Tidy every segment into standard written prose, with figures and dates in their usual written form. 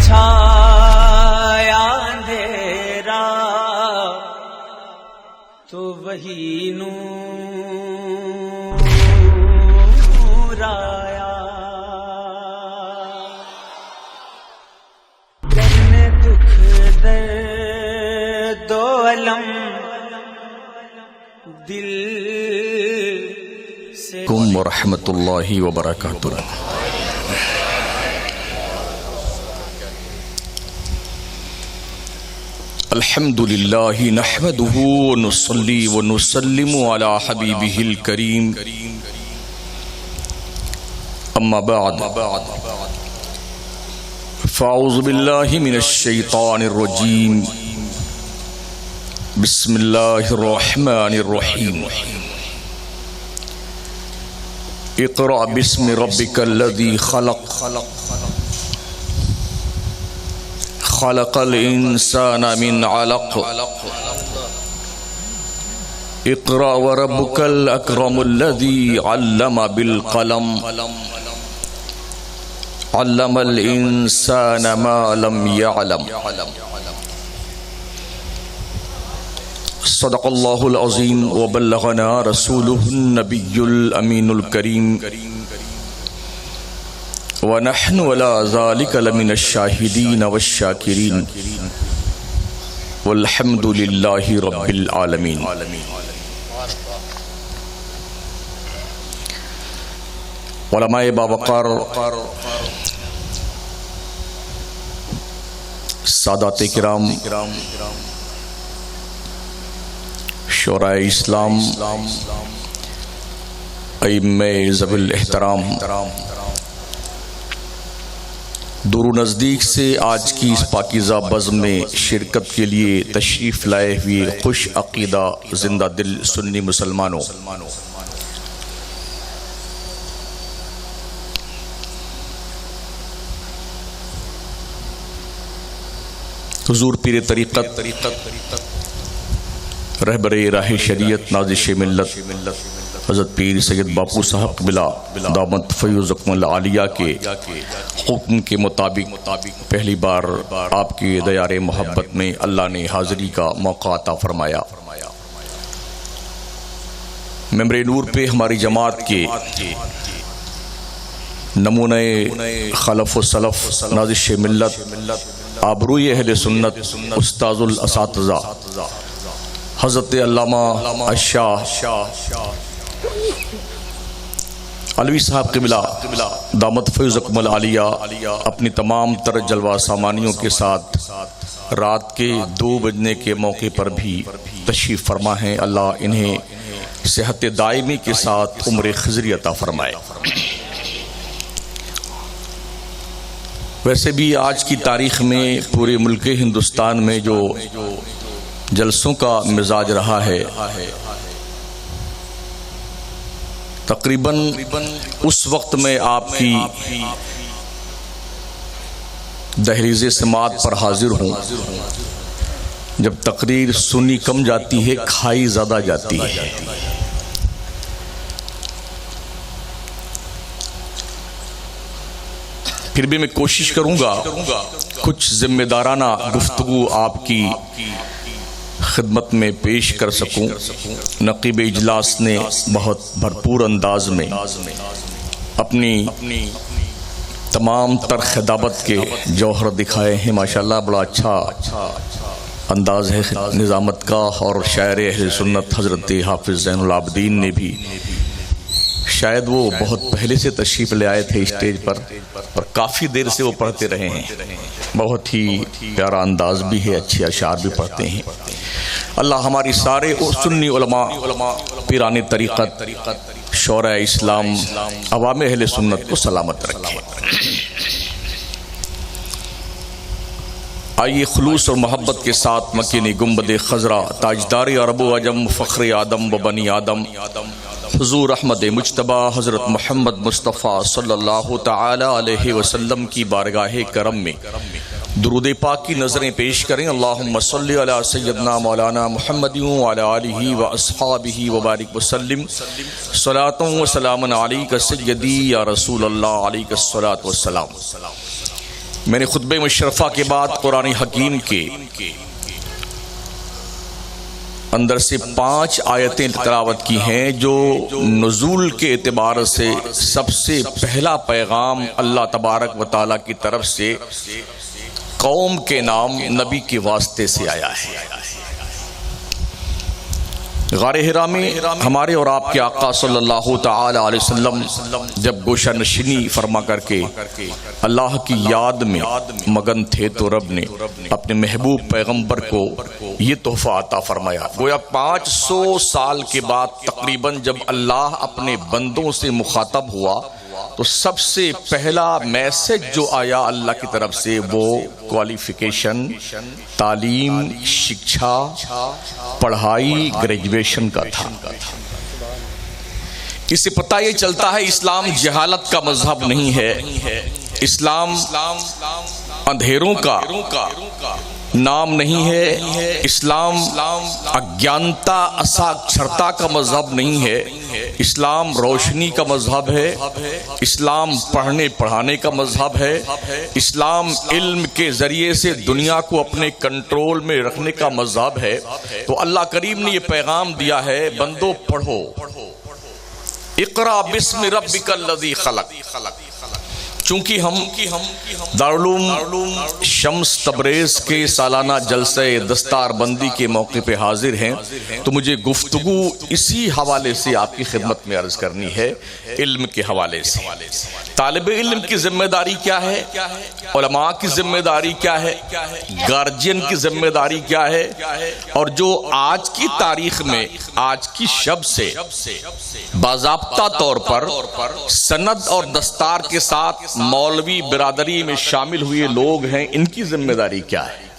چھایا اندھیرا تو وہی نور آیا، میں دکھ درد و علم دل سے ورحمۃ اللہ وبرکاتہ۔ الحمد للہ نحمده ونصلي ونسلم على حبیبه الکریم، اما بعد فاعوذ باللہ من الشیطان الرجیم، بسم اللہ الرحمن الرحیم۔ اقرأ باسم ربک الذی خلق، خلق الانسان من علق، اقرأ وربك الاکرم الذی علم بالقلم، علم الانسان ما لم يعلم۔ صدق اللہ العظیم وبلغنا رسولہ النبی الامین الکریم، ونحن ولا ذلك لمن الشاہدین والشاکرین، والحمد للہ رب العالمین۔ علماء باوقار، سادات کرام، شعراء اسلام، ائمہ ذوی الاحترام، دور و نزدیک سے آج کی اس پاکیزہ بزم میں شرکت کے لیے تشریف لائے ہوئے خوش عقیدہ زندہ دل سنی مسلمانوں، حضور پیر طریقت، رہبر راہ شریعت، نازش ملت حضرت پیر سید باپو صاحب قبلہ دامت فیضکم العالیہ کے حکم کے مطابق پہلی بار آپ کے دیار محبت میں اللہ نے حاضری کا موقع عطا فرمایا۔ ممبر نور پہ ہماری جماعت کے نمونہ خلف و سلف، نازش ملت، آبروی اہل سنت، استاذ الاساتذہ حضرت علامہ الشاہ علوی صاحب قبلہ دامت فیضکم العالیہ اپنی تمام تر جلوہ سامانیوں کے ساتھ رات کے 2 بجنے کے موقع پر بھی تشریف فرما ہیں۔ اللہ انہیں صحت دائمی کے ساتھ عمر خضری عطا فرمائے۔ ویسے بھی آج کی تاریخ میں پورے ملک ہندوستان میں جو جلسوں کا مزاج رہا ہے، تقریباً اس وقت میں آپ کی دہلیز سماعت پر حاضر ہوں جب تقریر سنی کم جاتی ہے، کھائی زیادہ جاتی ہے۔ پھر بھی میں کوشش کروں گا کچھ ذمہ دارانہ گفتگو آپ کی خدمت میں پیش کر سکوں۔ نقیب اجلاس نے بہت بھرپور انداز میں اپنی تمام تر خطابت کے جوہر دکھائے ہیں، ماشاءاللہ بڑا اچھا انداز ہے نظامت کا۔ اور شاعر اہل سنت حضرت حافظ زین العابدین نے بھی، شاید وہ بہت پہلے سے تشریف لے آئے تھے اسٹیج پر اور کافی دیر سے وہ پڑھتے رہے ہیں، بہت ہی پیارا انداز بھی ہے، اچھے اشعار بھی پڑھتے ہیں۔ اللہ ہماری سارے سنی علماء، پیران طریقت، شعراء اسلام، عوام اہل سنت کو سلامت رکھے۔ آئیے خلوص اور محبت کے ساتھ مکینی گنبد خضرا، تاجدار عرب و عجم، فخر آدم و بنی آدم، حضور احمد مجتبی حضرت محمد مصطفیٰ صلی اللہ تعالی علیہ وسلم کی بارگاہ کرم میں درود پاک کی نظریں پیش کریں۔ اللہم صلی علی سیدنا مولانا محمد وعلی آلہ واصحابہ وبارک وسلم، صلاۃ و سلام علیک سیدی یا رسول اللہ، علیک الصلاۃ والسلام۔ میں نے خطبہ مشرفہ کے بعد قرآن حکیم کے اندر سے 5 آیتیں تلاوت کی ہیں جو نزول کے اعتبار سے سب سے پہلا پیغام اللہ تبارک و تعالیٰ کی طرف سے قوم کے نام نبی کے واسطے سے آیا ہے۔ غار حرا میں ہمارے اور آپ کے آقا صلی اللہ تعالی علیہ وسلم جب گوشہ نشینی فرما کر کے اللہ کی یاد میں مگن تھے تو رب نے اپنے محبوب پیغمبر کو یہ تحفہ عطا فرمایا۔ گویا 500 سال کے بعد تقریباً جب اللہ اپنے بندوں سے مخاطب ہوا تو سب سے پہلا میسج جو آیا اللہ کی طرف سے وہ کوالیفیکیشن، تعلیم، شکشا، پڑھائی، گریجویشن کا تھا۔ اس سے پتہ یہ چلتا ہے اسلام جہالت کا مذہب نہیں ہے، اسلام اندھیروں کا نام نہیں ہے، اسلام اگیانتا اساکچھرتا کا مذہب نہیں ہے، اسلام روشنی کا مذہب ہے، اسلام پڑھنے پڑھانے کا مذہب ہے، اسلام علم کے ذریعے سے دنیا کو اپنے کنٹرول میں رکھنے کا مذہب ہے۔ تو اللہ کریم نے یہ پیغام دیا ہے بندو پڑھو، اقرا بسم ربک الذی خلق۔ چونکہ ہم دارالعلوم شمس تبریز کے سالانہ جلسہ دستار بندی کے موقع پہ حاضر ہیں تو مجھے گفتگو اسی حوالے سے آپ کی خدمت میں عرض کرنی ہے، علم کے حوالے سے۔ طالب علم کی ذمہ داری کیا ہے، علماء کی ذمہ داری کیا ہے، گارجین کی ذمہ داری کیا ہے، اور جو آج کی تاریخ میں آج کی شب سے باضابطہ طور پر سند اور دستار کے ساتھ مولوی برادری میں شامل ہوئے لوگ ہیں، ان کی ذمہ داری کیا ہے؟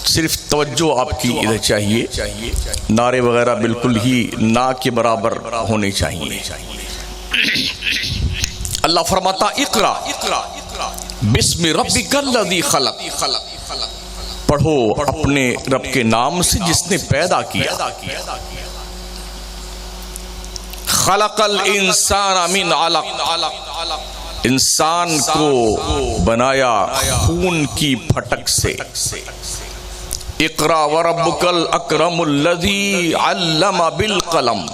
صرف توجہ آپ کی ادھر چاہیے، نعرے وغیرہ بالکل ہی نا کے برابر ہونے چاہیے۔ اللہ فرماتا اقرا بسم ربک الذی خلق، پڑھو اپنے رب کے نام سے جس نے پیدا کیا۔ خلق الانسان من علق، انسان کو بنایا خون کی پھٹک سے۔ اقرا وربک الاکرم الذی علم بالقلم،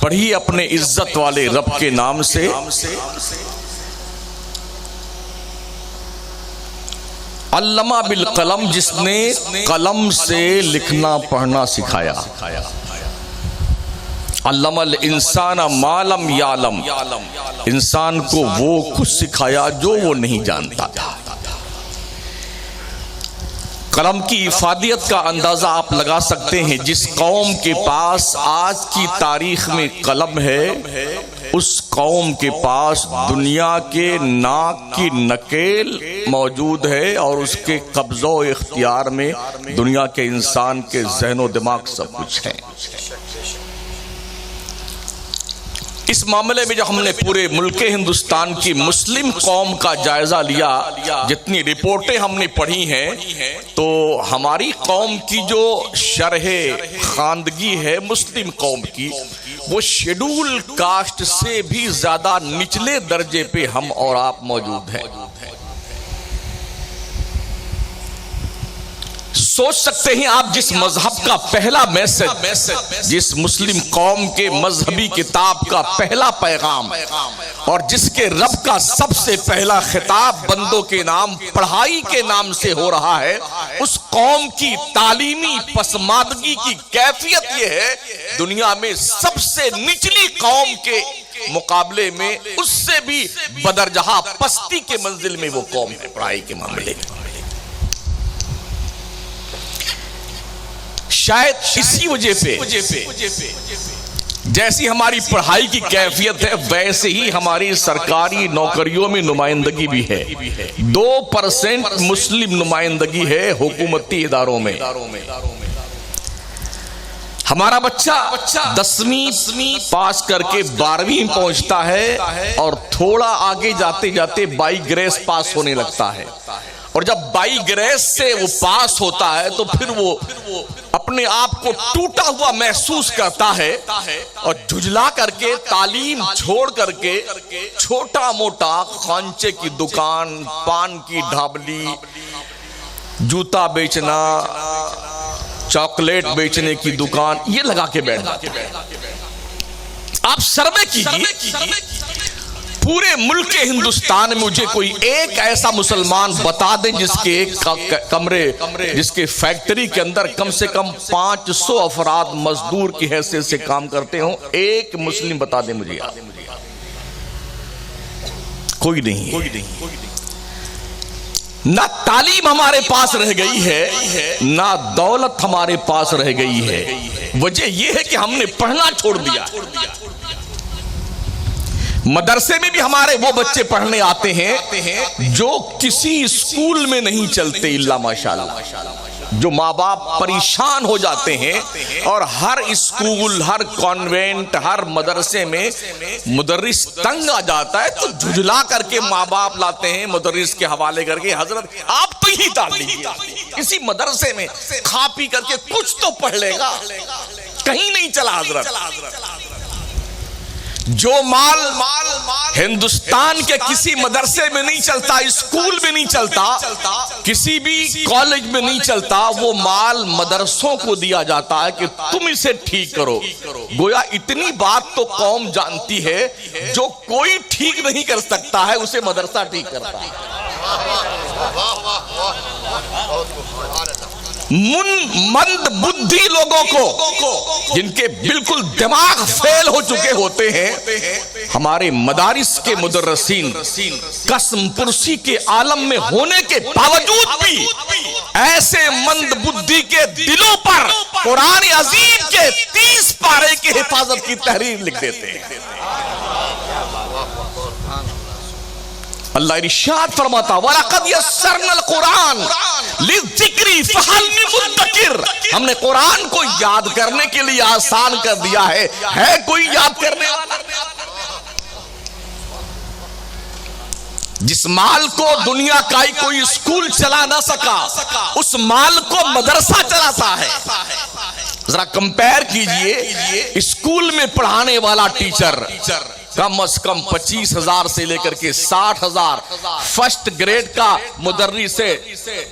پڑھی اپنے عزت والے رب کے نام سے۔ علمہ بالقلم، جس نے قلم سے لکھنا پڑھنا سکھایا۔ علم الانسان ما لم یعلم، انسان کو وہ کچھ سکھایا جو وہ نہیں جانتا تھا۔ قلم کی افادیت کا اندازہ آپ لگا سکتے ہیں، جس قوم کے پاس آج کی تاریخ میں قلم ہے اس قوم کے پاس دنیا کے ناک کی نکیل موجود ہے، اور اس کے قبضہ و اختیار میں دنیا کے انسان کے ذہن و دماغ سب کچھ ہے۔ اس معاملے میں جب ہم نے پورے ملک ہندوستان کی مسلم قوم کا جائزہ لیا، جتنی رپورٹیں ہم نے پڑھی ہیں، تو ہماری قوم کی جو شرح خواندگی ہے مسلم قوم کی، وہ شیڈول کاسٹ سے بھی زیادہ نچلے درجے پہ ہم اور آپ موجود ہیں۔ سوچ سکتے ہیں آپ جس مذہب کا پہلا میسج، جس مسلم قوم کے مذہبی کتاب کا پہلا پیغام، اور جس کے رب کا سب سے پہلا خطاب بندوں کے نام پڑھائی کے نام سے ہو رہا ہے، اس قوم کی تعلیمی پسماندگی کی کیفیت یہ ہے دنیا میں سب سے نچلی قوم کے مقابلے میں اس سے بھی بدرجہ پستی کے منزل میں وہ قوم ہے پڑھائی کے معاملے میں۔ شاید اسی وجہ پہ جیسی ہماری پڑھائی کی کیفیت ہے ویسے ہی ہماری سرکاری نوکریوں میں نمائندگی بھی ہے۔ 2% مسلم نمائندگی ہے حکومتی اداروں میں۔ ہمارا بچہ 10ویں پاس کر کے 12ویں پہنچتا ہے اور تھوڑا آگے جاتے جاتے بائی گریس پاس ہونے لگتا ہے، اور جب بائی گریس سے وہ پاس ہوتا ہے تو پھر وہ اپنے آپ کو ٹوٹا ہوا محسوس کرتا ہے اور جھجلا کر کے تعلیم چھوڑ کر کے چھوٹا موٹا خانچے کی دکان، پان کی ڈھابلی، جوتا بیچنا، چاکلیٹ بیچنے کی دکان یہ لگا کے بیٹھ جاتے ہیں۔ آپ سروے کیجئے پورے ملک ہندوستان میں مجھے کوئی ایک ایسا مسلمان بتا دیں جس کے کمرے، جس کے فیکٹری کے اندر کم سے کم 500 افراد مزدور کی حیثیت سے کام کرتے ہوں، ایک مسلم بتا دیں مجھے، کوئی نہیں۔ نہ تعلیم ہمارے پاس رہ گئی ہے، نہ دولت ہمارے پاس رہ گئی ہے۔ وجہ یہ ہے کہ ہم نے پڑھنا چھوڑ دیا۔ مدرسے میں بھی ہمارے وہ بچے پڑھنے آتے ہیں جو کسی اسکول میں نہیں چلتے الا ماشاءاللہ، جو ماں باپ پریشان ہو جاتے ہیں، اور ہر اسکول، ہر کانوینٹ، ہر مدرسے میں مدرس تنگ آ جاتا ہے تو جھجلا کر کے ماں باپ لاتے ہیں مدرس کے حوالے کر کے، حضرت آپ تو ہی ڈال دیجیے کسی مدرسے میں، کھا پی کر کے کچھ تو پڑھ لے گا، کہیں نہیں چلا حضرت۔ جو مال ہندوستان کے کسی مدرسے میں نہیں چلتا، اسکول میں نہیں چلتا، کسی بھی کالج میں نہیں چلتا، وہ مال مدرسوں کو دیا جاتا ہے کہ تم اسے ٹھیک کرو۔ گویا اتنی بات تو قوم جانتی ہے، جو کوئی ٹھیک نہیں کر سکتا ہے اسے مدرسہ ٹھیک کرتا ہے۔ مند بدھی لوگوں کو، جن کے بالکل دماغ فیل ہو چکے ہوتے ہیں، ہمارے مدارس کے مدرسین قسم پرسی کے عالم میں ہونے کے باوجود بھی ایسے مند بدھی کے دلوں پر قرآن عظیم کے 30 پارے کی حفاظت کی تحریر لکھ دیتے ہیں۔ اللہ ارشاد فرماتا وَلَقَدْ يَسَّرْنَا الْقُرْآنَ لِلذِّكْرِ فَهَلْ مِن مُدَّكِرٍ، ہم نے قرآن کو یاد کرنے کے لیے آسان کر دیا ہے کوئی یاد کرنے والا؟ جس مال کو دنیا کا ہی کوئی اسکول چلا نہ سکا، اس مال کو مدرسہ چلاتا ہے۔ ذرا کمپیر کیجئے، اسکول میں پڑھانے والا ٹیچر کم از کم 25,000 سے لے کر کے 60,000، فرسٹ گریڈ کا مدرس سے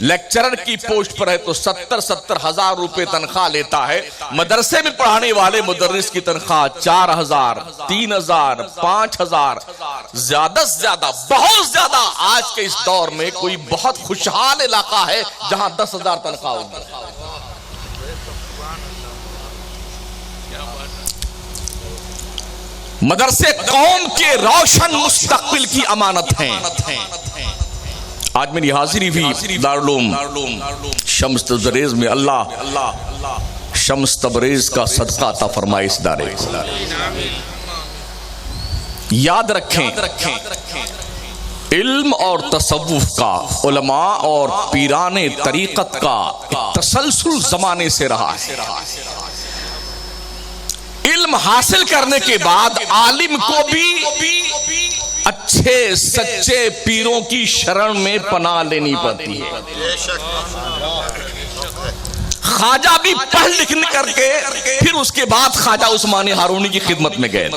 لیکچرر کی پوسٹ پر ہے تو 70,000 روپے تنخواہ لیتا ہے۔ مدرسے میں پڑھانے والے مدرس کی تنخواہ 4,000، 3,000، 5,000، زیادہ سے زیادہ، بہت زیادہ آج کے اس دور میں کوئی بہت خوشحال علاقہ ہے جہاں 10,000 تنخواہ ہوگی۔ مدرسے قوم کے روشن مستقبل کی امانت ہیں۔ آج میری حاضری بھی دارالعلوم شمس تبریز میں، اللہ شمس تبریز کا صدقہ عطا فرمائے اس ادارے کو۔ یاد رکھیں، علم اور تصوف کا، علماء اور پیران طریقت کا تسلسل زمانے سے رہا ہے۔ علم حاصل کرنے کے بعد عالم کو بھی اچھے سچے پیروں کی شرن میں پناہ لینی پڑتی ہے۔ خواجہ بھی پڑھ لکھ کر کے پھر اس کے بعد خواجہ عثمان ہارونی کی خدمت میں گئے۔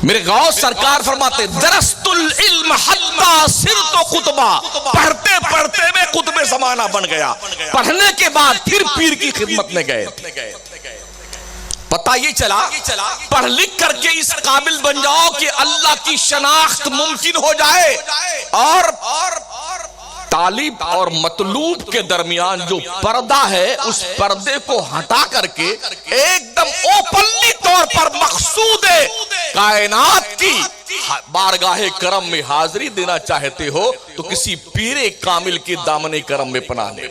میرے غوث سرکار فرماتے درست العلم حتی صرت قطبہ، پڑھتے پڑھتے میں قطب زمانہ بن گیا، پڑھنے کے بعد پھر پیر کی خدمت میں گئے۔ پتہ یہ چلا پڑھ لکھ کر کے اس قابل بن جاؤ کہ اللہ کی شناخت ممکن ہو جائے، اور طالب اور مطلوب کے درمیان جو پردہ ہے اس پردے کو ہٹا کر کے ایک دم اوپنلی طور پر مقصود کائنات کی بارگاہ کرم میں حاضری دینا چاہتے ہو تو کسی پیر کامل کے دامن کرم میں پناہ لے،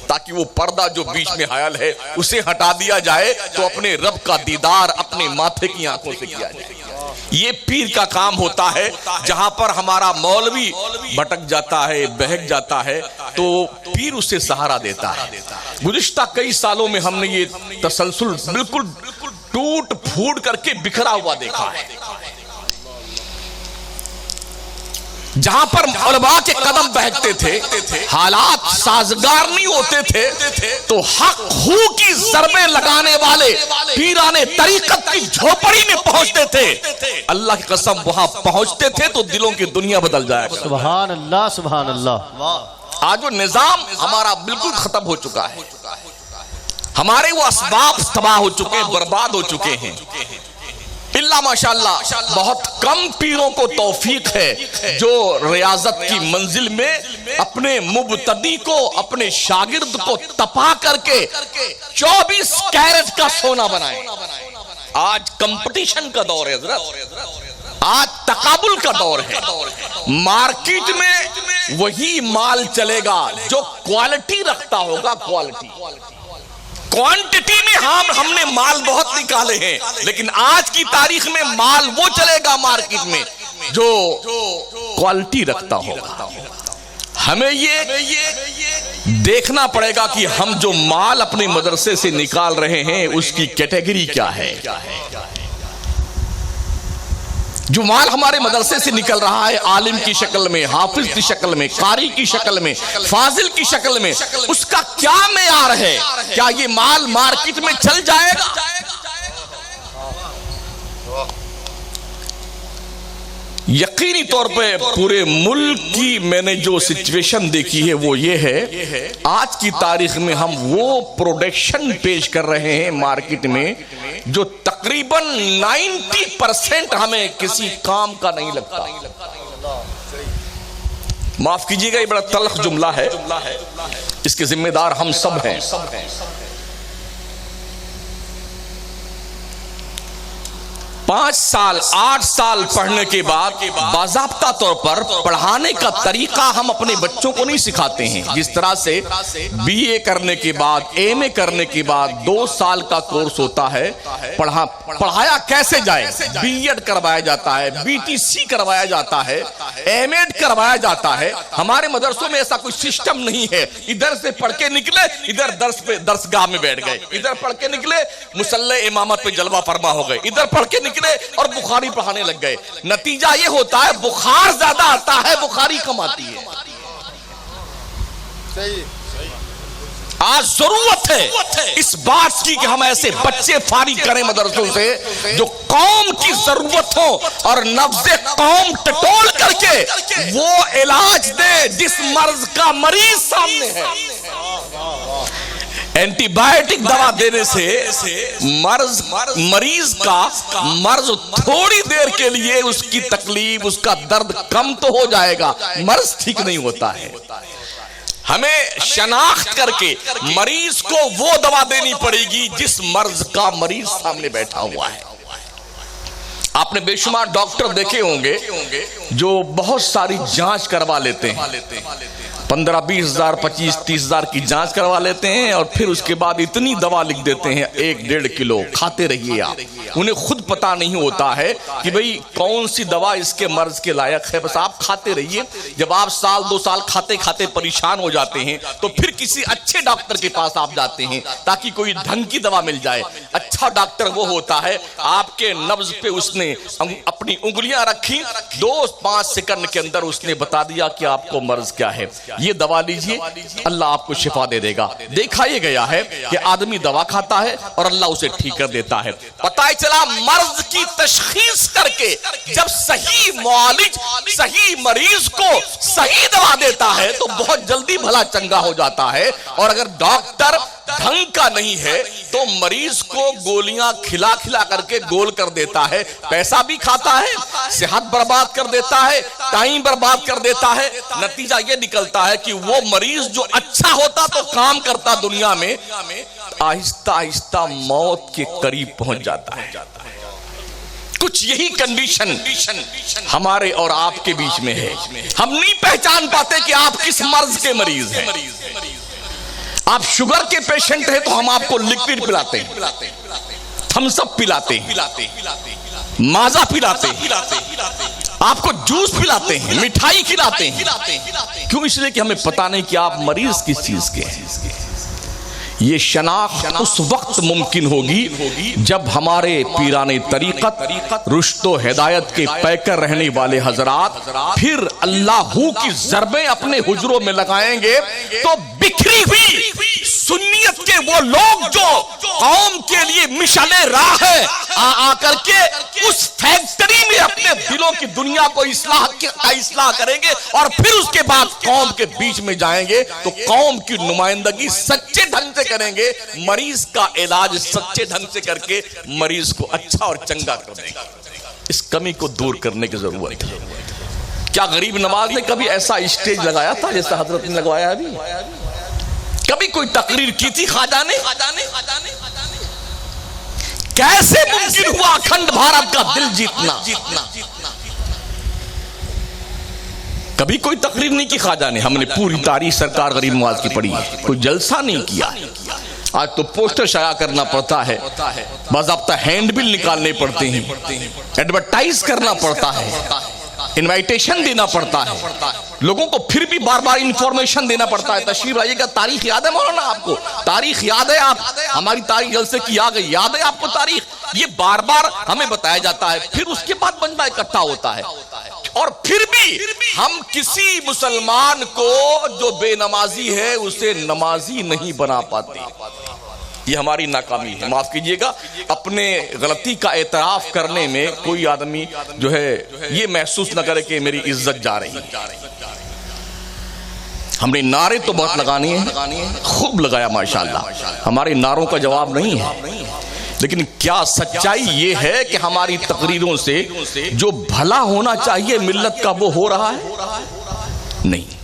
تاکہ وہ پردہ جو بیچ میں حائل ہے اسے ہٹا دیا جائے تو اپنے رب کا دیدار اپنے ماتھے کی آنکھوں سے کیا جائے۔ یہ پیر کا کام ہوتا ہے۔ جہاں پر ہمارا مولوی بھٹک جاتا ہے، بہک جاتا ہے، تو پیر اسے سہارا دیتا ہے۔ گزشتہ کئی سالوں میں ہم نے یہ تسلسل بالکل ٹوٹ پھوٹ کر کے بکھرا ہوا دیکھا ہے۔ جہاں پر علماء کے قدم بہکتے تھے، حالات سازگار نہیں ہوتے تھے، تو حق ہو کی ضربیں لگانے والے پیران طریقت کی جھوپڑی میں پہنچتے تھے۔ اللہ کی قسم وہاں پہنچتے تھے تو دلوں کی دنیا بدل جائے۔ سبحان اللہ سبحان اللہ۔ آج وہ نظام ہمارا بالکل ختم ہو چکا ہے، ہمارے وہ اسباب تباہ ہو چکے ہیں، برباد ہو چکے ہیں۔ اللہ ماشاءاللہ بہت کم پیروں کو توفیق ہے جو ریاضت کی منزل میں اپنے مبتدی کو، اپنے شاگرد کو تپا کر کے 24 کیرٹ کا سونا بنائے۔ آج کمپٹیشن کا دور ہے حضرت، آج تقابل کا دور ہے۔ مارکیٹ میں وہی مال چلے گا جو کوالٹی رکھتا ہوگا۔ کوانٹٹی میں ہم نے مال بہت نکالے ہیں، لیکن آج کی تاریخ میں مال وہ چلے گا مارکیٹ میں جو کوالٹی رکھتا ہوگا۔ ہمیں یہ دیکھنا پڑے گا کہ ہم جو مال اپنے مدرسے سے نکال رہے ہیں اس کی کیٹیگری کیا ہے۔ جو مال ہمارے مدرسے سے نکل رہا ہے عالم کی شکل میں، حافظ کی شکل میں، قاری کی شکل میں، فاضل کی شکل میں، اس کا کیا معیار ہے؟ کیا یہ مال مارکیٹ میں چل جائے گا؟ یقینی طور پہ پورے ملک کی میں نے جو سچویشن دیکھی ہے وہ یہ ہے، آج کی تاریخ میں ہم وہ پروڈکشن پیش کر رہے ہیں مارکیٹ میں جو تقریباً 90% ہمیں کسی کام کا نہیں لگتا۔ معاف کیجیے گا یہ بڑا تلخ جملہ ہے، اس کے ذمہ دار ہم سب ہیں۔ 5 سال 8 سال پڑھنے کے بعد باضابطہ طور پر پڑھانے کا طریقہ ہم اپنے بچوں کو نہیں سکھاتے ہیں۔ جس طرح سے بی اے کرنے کے بعد، ایم اے کرنے کے بعد 2 سال کا کورس ہوتا ہے، پڑھایا کیسے جائے، بی ایڈ کروایا جاتا ہے، بی ٹی سی کروایا جاتا ہے، ایم ایڈ کروایا جاتا ہے۔ ہمارے مدرسوں میں ایسا کوئی سسٹم نہیں ہے۔ ادھر سے پڑھ کے نکلے، ادھر درسگاہ میں بیٹھ گئے، ادھر پڑھ کے نکلے مصلی امامت پہ جلوہ فرما ہو گئے، ادھر پڑھ کے اور بخاری پڑھانے لگ گئے۔ نتیجہ یہ ہوتا ہے بخار زیادہ آتا ہے، بخاری کم آتی ہے۔ آج ضرورت ہے اس بات کی کہ ہم ایسے بچے فارغ کریں مدرسوں سے جو قوم کی ضرورتوں اور نبض قوم ٹٹول کر کے وہ علاج دے جس مرض کا مریض سامنے ہے۔ اینٹی بائیوٹک دوا دینے سے مریض کا مرض تھوڑی دیر کے لیے اس کی تکلیف، اس کا درد کم تو ہو جائے گا، مرض ٹھیک نہیں ہوتا ہے۔ ہمیں شناخت کر کے مریض کو وہ دوا دینی پڑے گی جس مرض کا مریض سامنے بیٹھا ہوا ہے۔ آپ نے بے شمار ڈاکٹر دیکھے ہوں گے جو بہت ساری جانچ کروا لیتے ہیں، 15-20 ہزار 25-30 ہزار کی جانچ کروا لیتے ہیں اور پھر اس کے بعد اتنی دوا لکھ دیتے ہیں 1-1.5 کلو کھاتے رہیے آپ۔ انہیں خود پتا نہیں ہوتا ہے کہ بھئی کون سی دوا اس کے مرض کے لائق ہے، بس آپ کھاتے رہیے۔ جب آپ 1-2 سال کھاتے کھاتے پریشان ہو جاتے ہیں تو پھر کسی اچھے ڈاکٹر کے پاس آپ جاتے ہیں تاکہ کوئی ڈھنگ کی دوا مل جائے۔ اچھا ڈاکٹر وہ ہوتا ہے آپ کے نبض پہ اس نے اپنی انگلیاں رکھی، 2-5 سیکنڈ کے اندر اس نے بتا دیا کہ آپ کو مرض کیا ہے، یہ دوا لیجئے، اللہ آپ کو شفا دے دے گا۔ دیکھا یہ گیا ہے کہ آدمی دوا کھاتا ہے اور اللہ اسے ٹھیک کر دیتا ہے۔ پتہ چلا مرض کی تشخیص کر کے جب صحیح معالج صحیح مریض کو صحیح دوا دیتا ہے تو بہت جلدی بھلا چنگا ہو جاتا ہے، اور اگر ڈاکٹر ڈھنگ کا نہیں ہے تو مریض کو گولیاں کھلا کھلا کر کے گول کر دیتا ہے، پیسہ بھی کھاتا ہے، صحت برباد کر دیتا ہے، ٹائم برباد کر دیتا ہے۔ نتیجہ یہ نکلتا ہے کہ وہ مریض جو اچھا ہوتا تو کام کرتا دنیا میں، آہستہ آہستہ موت کے قریب پہنچ جاتا ہے۔ کچھ یہی کنڈیشن ہمارے اور آپ کے بیچ میں ہے۔ ہم نہیں پہچان پاتے کہ آپ کس مرض کے مریض ہیں۔ آپ شوگر کے پیشنٹ ہیں تو ہم آپ کو لکوڈ پلاتے ہیں، تھمس اپ پلاتے ہیں، مازا پلاتے ہیں، آپ کو جوس پلاتے ہیں، مٹھائی کھلاتے ہیں۔ کیوں؟ اس لیے کہ ہمیں پتہ نہیں کہ آپ مریض کس چیز کے ہیں۔ یہ شناخت اس وقت ممکن ہوگی جب ہمارے پیران طریقت رشد و ہدایت کے پیکر رہنے والے حضرات پھر اللہ کی ضربیں اپنے حجروں میں لگائیں گے تو بکھری ہوئی سنیت کے وہ لوگ جو قوم کے لیے مشعل راہ ہے آ کر کے اس فیکٹری میں اپنے دلوں کی دنیا کو اصلاح کریں گے اور پھر اس کے بعد قوم کے بیچ میں جائیں گے تو قوم کی نمائندگی سچے ڈھنگ سے کریں گے، مریض کا علاج سچے ڈھنگ سے کر کے مریض کو اچھا اور چنگا کر دیں گے۔ اس کمی کو دور کرنے کی ضرورت ہے۔ کیا غریب نواز نے کبھی ایسا اسٹیج لگایا تھا جیسا حضرت نے لگوایا ابھی؟ کبھی کوئی تقریر کی تھی خواجہ نے؟ کیسے ممکن ہوا اکھنڈ بھارت کا دل جیتنا؟ کبھی کوئی تقریر نہیں کی خواجہ نے۔ ہم نے پوری تاریخ سرکار غریب نواز کی پڑھی، کوئی جلسہ نہیں کیا۔ آج تو پوسٹر شائع کرنا پڑتا ہے، باضابطہ ہینڈ بل نکالنے پڑتے ہیں، ایڈورٹائز کرنا پڑتا ہے، انوائٹیشن دینا پڑتا ہے، لوگوں کو پھر بھی بار بار انفارمیشن دینا پڑتا ہے۔ تشریف لائیے گا، تاریخ یاد ہے مولانا آپ کو؟ تاریخ یاد ہے؟ آپ ہماری تاریخ جلسے کی آ گئی، یاد ہے آپ کو تاریخ؟ یہ بار بار ہمیں بتایا جاتا ہے، پھر اس کے بعد بندہ اکٹھا ہوتا ہے۔ اور پھر بھی ہم کسی مسلمان کو جو بے نمازی ہے اسے نمازی نہیں بنا پاتے۔ یہ ہماری ناکامی ہے، معاف کیجئے گا۔ اپنے غلطی کا اعتراف کرنے میں کوئی آدمی جو ہے یہ محسوس نہ کرے کہ میری عزت جا رہی ہے۔ ہم نے نعرے تو بہت لگانے ہیں، خوب لگایا ماشاءاللہ، ہمارے نعروں کا جواب نہیں ہے، لیکن کیا سچائی یہ ہے کہ ہماری تقریروں سے جو بھلا ہونا چاہیے ملت کا وہ ہو رہا ہے؟ نہیں۔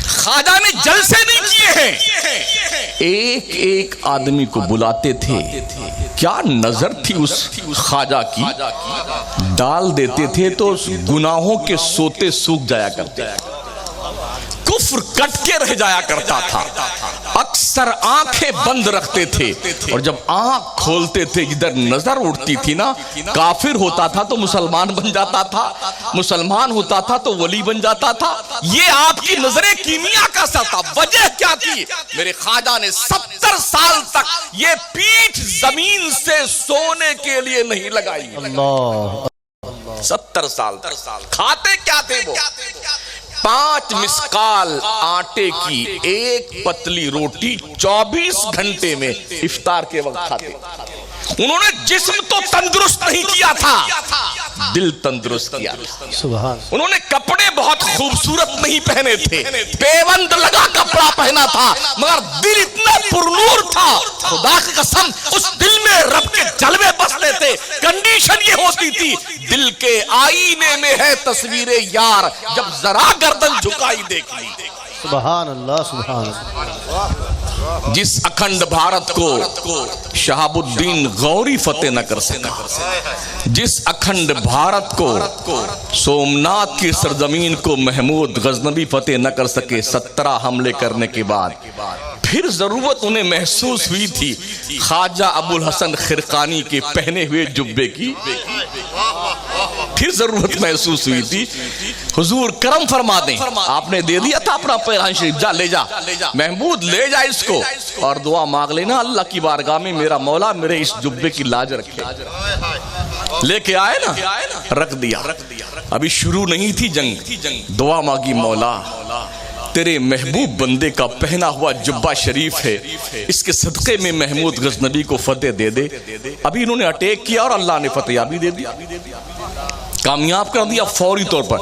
خواجہ نے جلسے نہیں کیے ہیں، ایک ایک آدمی کو بلاتے تھے۔ کیا نظر تھی اس خواجہ کی، ڈال دیتے تھے تو گناہوں کے سوتے سوکھ جایا کرتے، کفر کٹ کے رہ جایا کرتا تھا۔ اکثر آنکھیں بند رکھتے تھے اور جب آنکھ کھولتے تھے جدھر نظر اٹھتی تھی نا، کافر ہوتا تھا تو مسلمان بن جاتا تھا، مسلمان ہوتا تھا تو ولی بن جاتا تھا۔ یہ آپ کی نظریں کیمیا کا اثر تھا۔ وجہ کیا تھی؟ میرے خواجہ نے 70 سال تک یہ پیٹھ زمین سے سونے کے لیے نہیں لگائی۔ اللہ 70 سال کھاتے کیا تھے وہ؟ 5 مسکال آٹے کی ایک پتلی روٹی 24 گھنٹے میں افطار کے وقت کھاتے۔ انہوں نے جسم تو تندرست نہیں کیا تھا، دل تندرست کیا۔ انہوں نے کپڑے بہت خوبصورت نہیں پہنے تھے، پیوند لگا کپڑا پہنا تھا، مگر دل اتنا پرنور تھا، خدا کی قسم اس دل میں رب کے جلوے بستے تھے۔ کنڈیشن یہ ہوتی تھی، دل کے آئینے میں ہے تصویر یار، جب ذرا گردن جھکائی دیکھ لی۔ سبحان اللہ، سبحان اللہ۔ جس اکھنڈ بھارت کو شہاب الدین غوری فتح نہ کر سکا، جس اکھنڈ بھارت کو سومنات کی سرزمین کو محمود غزنوی فتح نہ کر سکے 17 حملے کرنے کے بعد، پھر ضرورت انہیں محسوس ہوئی تھی خواجہ ابو الحسن خرقانی کے پہنے ہوئے جبے کی، پھر ضرورت محسوس ہوئی تھی حضور کرم فرما دیں، آپ نے دے دیا تھا اپنا پیغام شریف، جا لے جا محمود، لے جا اس کو اور دعا مانگ لینا اللہ کی بارگاہ میں میرا مولا میرے اس جبے کی لاج رکھے۔ لے کے آئے نا، رکھ دیا۔ ابھی شروع نہیں تھی جنگ، دعا مانگی مولا تیرے محبوب بندے کا پہنا ہوا جبہ شریف ہے، اس کے صدقے میں محمود غزنوی کو فتح دے دے۔ ابھی انہوں نے اٹیک کیا اور اللہ نے فتح یابی دے دیا، کامیاب کر دیا فوری طور پر۔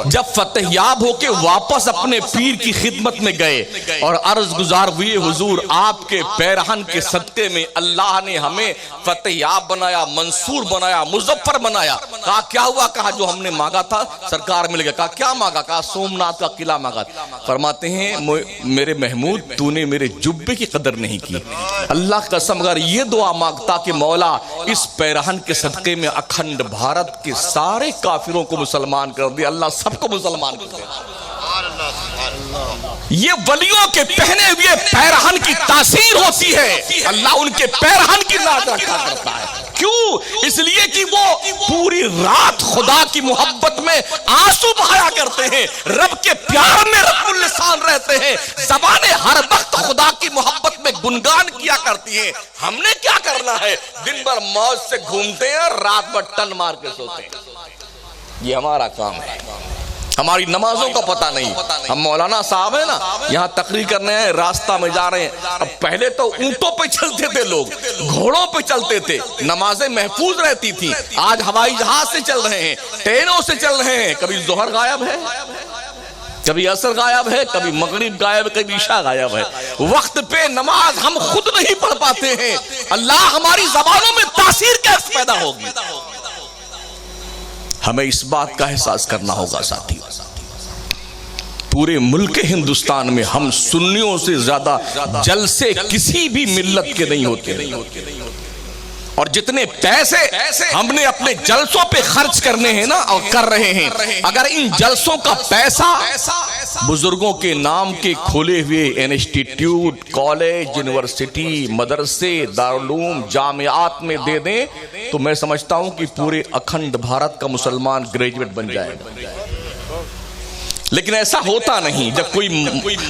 جب فتح یاب ہو کے واپس اپنے پیر کی خدمت میں گئے اور عرض گزار ہوئے حضور آپ کے پیرہن کے صدقے میں اللہ نے ہمیں فتح یاب بنایا، منصور بنایا، مظفر بنایا۔ کہا کیا ہوا؟ کہا جو ہم نے مانگا تھا سرکار مل گیا۔ کہا کیا مانگا؟ کہا سومنات کا قلعہ مانگا۔ فرماتے ہیں میرے محمود تو نے میرے جبے کی قدر نہیں کی، اللہ کا قسم اگر یہ دعا مانگتا کہ مولا اس پیرہن کے صدقے میں اکھنڈ بھارت کے سارے کافروں کو مسلمان کر دیا، اللہ سب کو مسلمان کر دیا۔ یہ ولیوں کے پہنے ہوئے پیرہن کی تاثیر ہوتی ہے، اللہ ان کے پیرہن کی لاج رکھا کرتا ہے۔ کیوں؟ اس لیے کہ وہ پوری رات خدا کی محبت میں آنسو بہایا کرتے ہیں، رب کے پیار میں رب اللسان رہتے ہیں، زبانیں ہر وقت خدا کی محبت میں گنگان کیا کرتی ہیں۔ ہم نے کیا کرنا ہے؟ دن بھر موج سے گھومتے ہیں اور رات بھر ٹن مار کے سوتے ہیں۔ یہ ہمارا کام ہے، ہماری نمازوں کا پتہ نہیں۔ ہم مولانا صاحب ہیں نا، یہاں تقریر کرنے ہیں، راستہ میں جا رہے ہیں، اب پہلے تو اونٹوں پہ چلتے تھے لوگ، گھوڑوں پہ چلتے تھے، نمازیں محفوظ رہتی تھی۔ آج ہوائی جہاز سے چل رہے ہیں، ٹرینوں سے چل رہے ہیں، کبھی ظہر غائب ہے، کبھی عصر غائب ہے، کبھی مغرب غائب ہے، کبھی عشاء غائب ہے۔ وقت پہ نماز ہم خود نہیں پڑھ پاتے ہیں، اللہ ہماری زبانوں میں تاثیر کیسے پیدا ہوگی؟ ہمیں اس بات کا احساس کرنا ہوگا ساتھی، پورے ملک ہندوستان میں ہم سنیوں سے زیادہ جلسے کسی بھی ملت کے نہیں ہوتے، اور جتنے پیسے ہم نے اپنے جلسوں پہ خرچ کرنے ہیں نا اور کر رہے ہیں، اگر ان جلسوں کا پیسہ بزرگوں کے نام کے کھولے ہوئے انسٹیٹیوٹ، کالج، یونیورسٹی، مدرسے، دارالعلوم، جامعات میں دے دیں تو میں سمجھتا ہوں کہ پورے اکھنڈ بھارت کا مسلمان گریجویٹ بن جائے گا۔ لیکن ایسا ہوتا نہیں۔ جب کوئی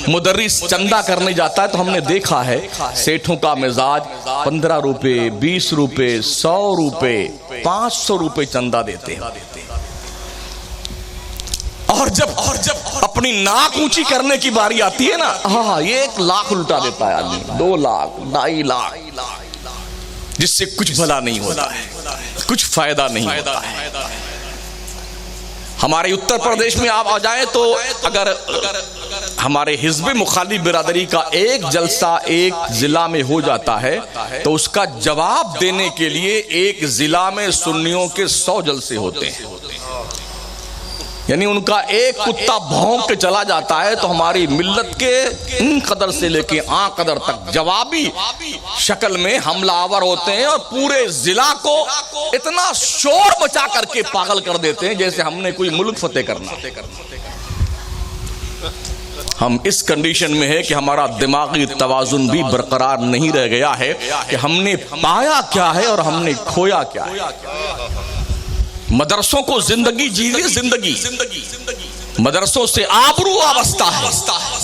مدرس چندہ کرنے جاتا ہے تو ہم نے دیکھا ہے سیٹھوں کا مزاج 15 روپے، 20 روپے، 100 روپے، 500 روپے چندہ دیتے ہیں، اور جب اپنی ناک اونچی کرنے کی باری آتی ہے نا، ہاں 1 لاکھ لٹا دیتا ہے آدمی، 2 لاکھ، 2.5 لاکھ، جس سے کچھ بھلا نہیں ہوتا ہے، کچھ فائدہ نہیں ہوتا ہے۔ ہمارے اتر پردیش میں آپ آ جائیں تو اگر ہمارے حزب مخالف برادری کا ایک جلسہ ایک ضلع میں ہو جاتا ہے تو اس کا جواب دینے کے لیے ایک ضلع میں سنیوں کے 100 جلسے ہوتے ہیں، یعنی ان کا ایک کتا بھونک کے چلا جاتا ہے تو ہماری ملت کے ان قدر سے لے کے آن قدر تک جوابی شکل میں حملہ آور ہوتے ہیں، اور پورے ضلع کو اتنا شور مچا کر کے پاگل کر دیتے ہیں جیسے ہم نے کوئی ملک فتح کرنا۔ ہم اس کنڈیشن میں ہے کہ ہمارا دماغی توازن بھی برقرار نہیں رہ گیا ہے کہ ہم نے پایا کیا ہے اور ہم نے کھویا کیا ہے۔ مدرسوں کو زندگی جیوے، زندگی مدرسوں سے آبرو وابستہ ہے۔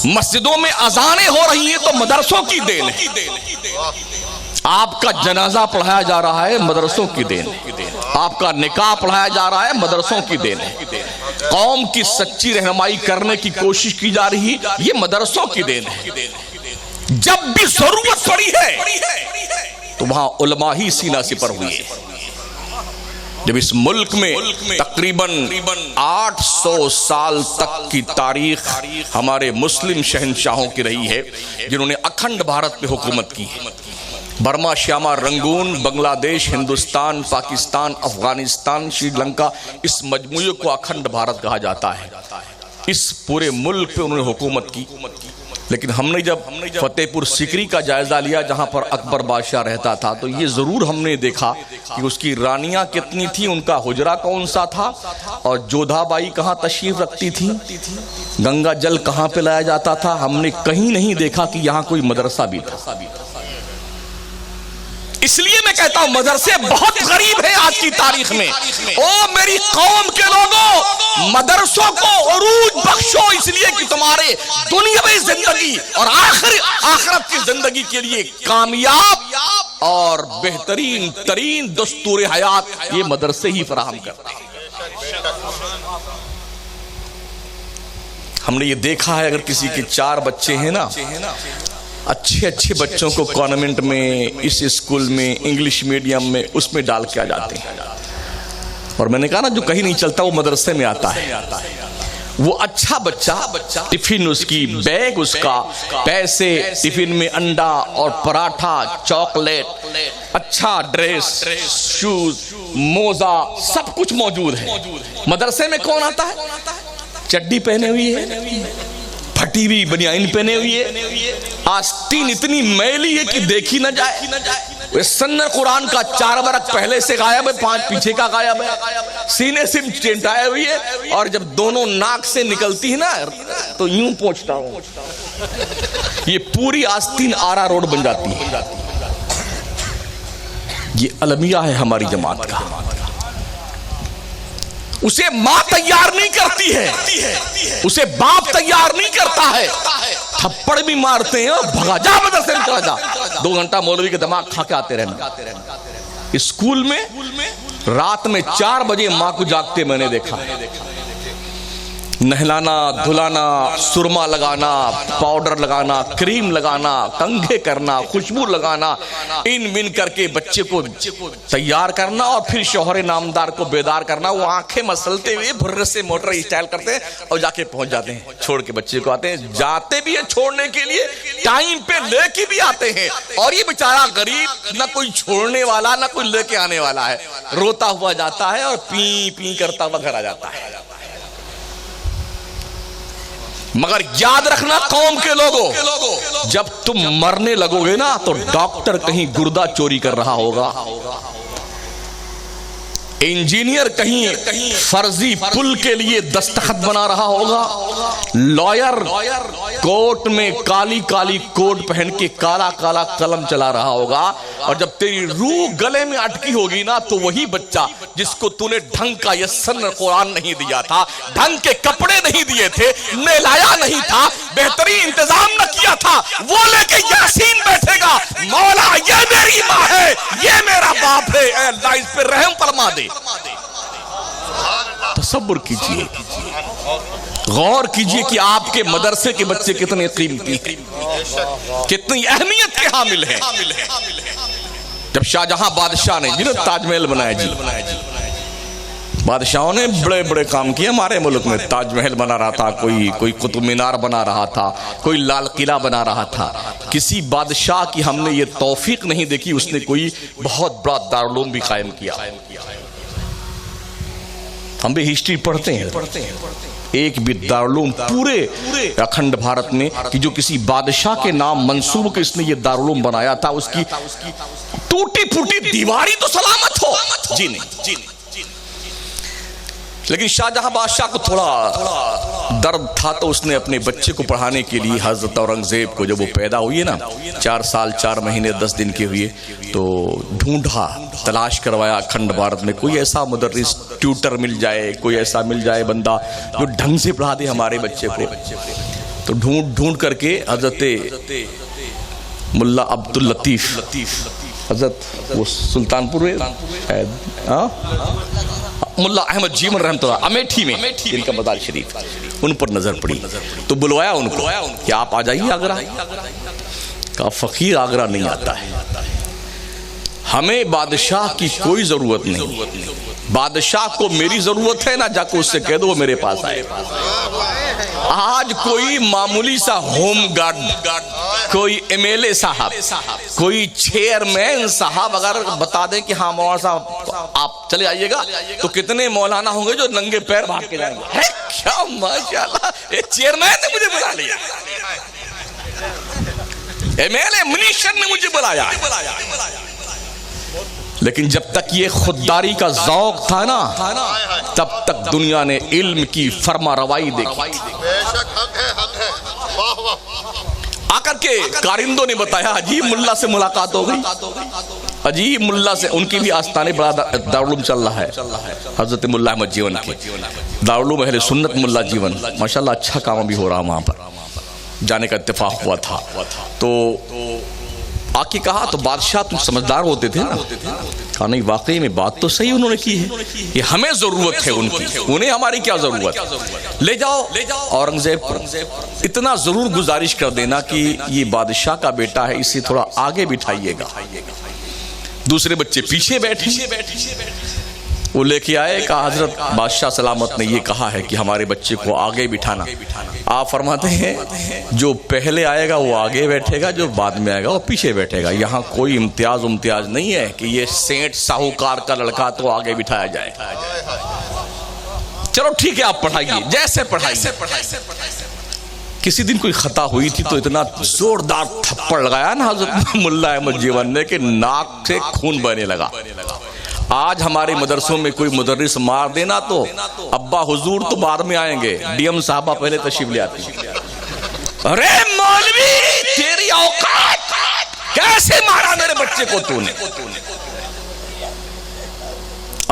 مسجدوں میں اذانیں ہو رہی ہیں تو مدرسوں کی دین ہے، آپ کا جنازہ پڑھایا جا رہا ہے مدرسوں کی دین ہے، آپ کا نکاح پڑھایا جا رہا ہے مدرسوں کی دین ہے، قوم کی سچی رہنمائی کرنے کی کوشش کی جا رہی یہ مدرسوں کی دین ہے۔ جب بھی ضرورت پڑی ہے تو وہاں علماء ہی سینہ سپر ہوئی ہے۔ جب اس ملک میں تقریباً 800 سال تک کی تاریخ ہمارے مسلم شہنشاہوں کی رہی ہے جنہوں نے اکھنڈ بھارت پہ حکومت کی ہے، برما، شیاما، رنگون، بنگلہ دیش، ہندوستان، پاکستان، افغانستان، سری لنکا، اس مجموعے کو اکھنڈ بھارت کہا جاتا ہے۔ اس پورے ملک پہ انہوں نے حکومت کی، لیکن ہم نے جب فتح پور سیکری کا جائزہ لیا جہاں پر اکبر بادشاہ رہتا تھا تو یہ ضرور ہم نے دیکھا کہ اس کی رانیاں کتنی تھی، ان کا حجرہ کون سا تھا، اور جودھا بائی کہاں تشریف رکھتی تھی، گنگا جل کہاں پہ لایا جاتا تھا۔ ہم نے کہیں نہیں دیکھا کہ یہاں کوئی مدرسہ بھی تھا۔ اس لیے میں کہتا ہوں مدرسے بہت غریب ہیں آج کی تاریخ میں۔ او میری قوم کے لوگوں، مدرسوں کو عروج بخشو، اس لیے کہ تمہارے دنیاوی زندگی اور آخرت کی زندگی کے لیے کامیاب اور بہترین ترین دستور حیات یہ مدرسے ہی فراہم کرتے ہیں۔ ہم نے یہ دیکھا ہے اگر کسی کے 4 بچے ہیں نا، اچھے بچوں کو کانوینٹ میں، اس اسکول میں، انگلش میڈیم میں، اس میں ڈال کے آ جاتے ہیں، اور میں نے کہا نا جو کہیں نہیں چلتا وہ مدرسے میں آتا ہے۔ وہ اچھا بچہ، ٹفن اس کی، بیگ اس کا، پیسے، ٹفن میں انڈا اور پراٹھا، چاکلیٹ، اچھا ڈریس، شوز، موزہ، سب کچھ موجود ہے۔ مدرسے میں کون آتا ہے؟ چڈی پہنے ہوئی ہے، پھٹی ہوئی بنیان پہنے ہوئی ہے، آستین اتنی میلی ہے کہ دیکھی نہ جائے، سن قرآن کا 4 برق پہلے سے غائب ہے، 5 پیچھے کا غائب ہے، سینے سے چینٹائے ہوئی ہے، اور جب دونوں ناک سے نکلتی ہے نا تو یوں پہنچتا ہوں، یہ پوری آستین آرا روڈ بن جاتی ہے۔ یہ المیہ ہے ہماری جماعت کا. اسے ماں تیار نہیں کرتی ہے, اسے باپ تیار نہیں کرتا ہے. تھپڑ بھی مارتے ہیں, بھگا جا مدرسے میں چلا جا, 2 گھنٹہ مولوی کے دماغ کھا کے آتے رہنا. اسکول میں رات میں 4 بجے ماں کو جاگتے میں نے دیکھا. نہلانا, دھلانا, سرما لگانا, پاؤڈر لگانا, کریم لگانا, کنگھے کرنا, خوشبو لگانا, ان بن کر کے بچے کو تیار کرنا, اور پھر شوہر نامدار کو بیدار کرنا. وہ آنکھیں مسلتے ہوئے بھر سے موٹر اسٹائل کرتے ہیں اور جا کے پہنچ جاتے ہیں, چھوڑ کے بچے کو آتے ہیں. جاتے بھی ہیں چھوڑنے کے لیے, ٹائم پہ لے کے بھی آتے ہیں. اور یہ بیچارہ غریب, نہ کوئی چھوڑنے والا نہ کوئی لے کے آنے والا ہے, روتا ہوا جاتا ہے اور پی پی کرتا ہوا گھر آ جاتا ہے. مگر یاد رکھنا قوم کے لوگوں, جب تم مرنے لگو گے نا تو ڈاکٹر کہیں گردہ چوری کر رہا ہوگا, انجینئر کہیں فرضی پل کے لیے دستخط بنا رہا ہوگا, لائر کوٹ میں کالی کالی کوٹ پہن کے کالا کالا قلم چلا رہا ہوگا. اور جب تیری روح گلے میں اٹکی ہوگی نا تو وہی بچہ جس کو تو نے ڈھنگ کا یسن قرآن نہیں دیا تھا, ڈھنگ کے کپڑے نہیں دیے تھے, نہلایا نہیں تھا, بہترین انتظام نہ کیا تھا, وہ لے کے یاسین بیٹھے گا, مولا یہ میری ماں ہے, یہ میرا باپ ہے, اے اللہ اس پہ رحم فرما دے. تصور کیجئے, غور کیجئے کہ آپ کے مدرسے کے بچے کتنے قیمتی ہیں, کتنی اہمیت کے حامل ہیں. جب شاہجہاں بادشاہ نے جنہوں تاج محل بنایا, جی بادشاہوں نے بڑے بڑے کام کیے ہمارے ملک میں. تاج محل بنا رہا تھا, کوئی قطب مینار بنا رہا تھا, کوئی لال قلعہ بنا رہا تھا. کسی بادشاہ کی ہم نے یہ توفیق نہیں دیکھی اس نے کوئی بہت بڑا دارالعلوم بھی قائم کیا. ہم بھی ہسٹری پڑھتے ہیں, ایک بھی دارالعلوم پورے اکھنڈ بھارت میں کہ جو کسی بادشاہ کے نام منسوب کہ اس نے یہ دارالعلوم بنایا تھا, اس کی ٹوٹی پھوٹی دیواری تو سلامت ہو, جی نہیں. لیکن شاہجہاں بادشاہ کو تھوڑا درد تھا تو اس نے اپنے بچے کو پڑھانے کے لیے حضرت اورنگزیب کو, جب وہ پیدا ہوئی نا 4 سال 4 مہینے 10 دن کے ہوئے, تو ڈھونڈا, تلاش کروایا اکھنڈ بھارت میں کوئی ایسا مدرس ٹیوٹر مل جائے, کوئی ایسا مل جائے بندہ جو ڈھنگ سے پڑھا دے ہمارے بچے کو. تو ڈھونڈ کر کے حضرت ملا عبداللطیف, حضرت وہ سلطانپور ملا احمد جیون رحمۃ اللہ امیٹھی میں جن کا مزار شریف, ان پر نظر پڑی تو بلوایا ان کو کہ آپ آ جائیے آگرہ. کہا فقیر آگرہ نہیں آتا ہے, ہمیں بادشاہ کی کوئی ضرورت نہیں, بادشاہ کو میری ضرورت ہے نا, جا کے اس سے کہہ دو وہ میرے پاس آئے. آج کوئی معمولی سا ہوم گارڈ, کوئی ایم ایل اے صاحب, کوئی چیئرمین صاحب اگر بتا دیں کہ ہاں مولانا صاحب آپ چلے آئیے گا, تو کتنے مولانا ہوں گے جو ننگے پیر بھاگ کے جائیں گے. کیا ماشاءاللہ, ایک چیئرمین نے مجھے بلا لیا, ایم ایل اے منیشر نے مجھے بلایا. لیکن جب تک یہ خودداری کا ذوق تھا نا, تب تک دنیا نے علم کی فرما روائی دیکھی. آ کر کے کارندوں نے بتایا عجیب ملا سے ملاقات ہو گئی, عجیب ملا سے. ان کی بھی آستانے بڑا دارالعلوم چل رہا ہے, حضرت ملا احمد جیون کے دارالعلوم اہل سنت ملا جیون, ماشاءاللہ اچھا کام بھی ہو رہا وہاں پر, جانے کا اتفاق ہوا تھا. تو آ کے کہا, تو بادشاہ تم سمجھدار ہوتے تھے نا, کہا نہیں واقعی میں بات تو صحیح انہوں نے کی ہے, کہ ہمیں ضرورت ہے ان کی, انہیں ہماری کیا ضرورت, لے جاؤ اورنگزیب کو. اتنا ضرور گزارش کر دینا کہ یہ بادشاہ کا بیٹا ہے, اسے تھوڑا آگے بٹھائیے گا. دوسرے بچے پیچھے بیٹھے, وہ لے کے آئے, کہا حضرت بادشاہ سلامت نے یہ کہا ہے کہ ہمارے بچے کو آگے بٹھانا. آپ فرماتے ہیں جو پہلے آئے گا وہ آگے بیٹھے گا, جو بعد میں آئے گا وہ پیچھے بیٹھے گا. یہاں کوئی امتیاز نہیں ہے کہ یہ سیٹ ساہوکار کا لڑکا تو آگے بٹھایا جائے. چلو ٹھیک ہے آپ پڑھائیے, جیسے پڑھائیے. کسی دن کوئی خطا ہوئی تھی تو اتنا زوردار تھپڑ لگایا نا حضرت ملا احمد جیون نے کہ ناک سے خون بہنے لگا. آج ہمارے مدرسوں میں کوئی مدرس مار دینا تو ابا حضور تو بعد میں آئیں گے, ڈی ایم صاحبہ پہلے تشریف لے آتی. ارے مولوی تیری اوقات, کیسے مارا میرے بچے کو تو نے,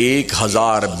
1000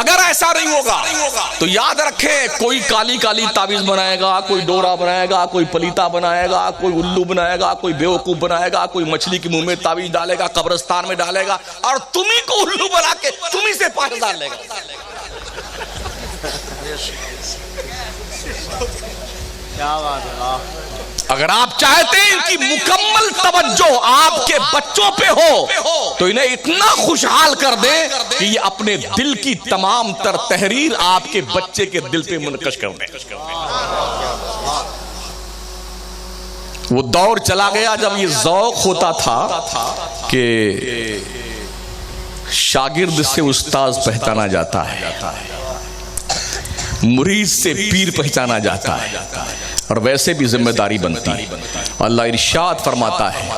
اگر ایسا نہیں ہوگا تو یاد رکھیں کوئی کالی کالی تعویذ بنائے گا، کوئی ڈورا بنائے گا، کوئی پلیتا بنائے گا، کوئی الو بنائے گا، کوئی بیوقوف بنائے گا، کوئی مچھلی کے منہ میں تعویذ ڈالے گا، قبرستان میں ڈالے گا، اور تمہیں کو الو بنا کے تمہیں سے پاس ڈال لے گا۔ کیا بات ہے۔ اگر آپ چاہتے ہیں کہ مکمل توجہ آپ کے بچوں پہ ہو تو انہیں اتنا خوشحال کر دیں کہ یہ اپنے دل کی تمام تر تحریر آپ کے بچے کے دل پہ منعکس کر دیں۔ وہ دور چلا گیا جب یہ ذوق ہوتا تھا کہ شاگرد سے استاذ پہچانا جاتا ہے، مرید سے پیر پہچانا جاتا ہے، اور ویسے بھی ذمہ داری بنتی ہے۔ اللہ ارشاد فرماتا ہے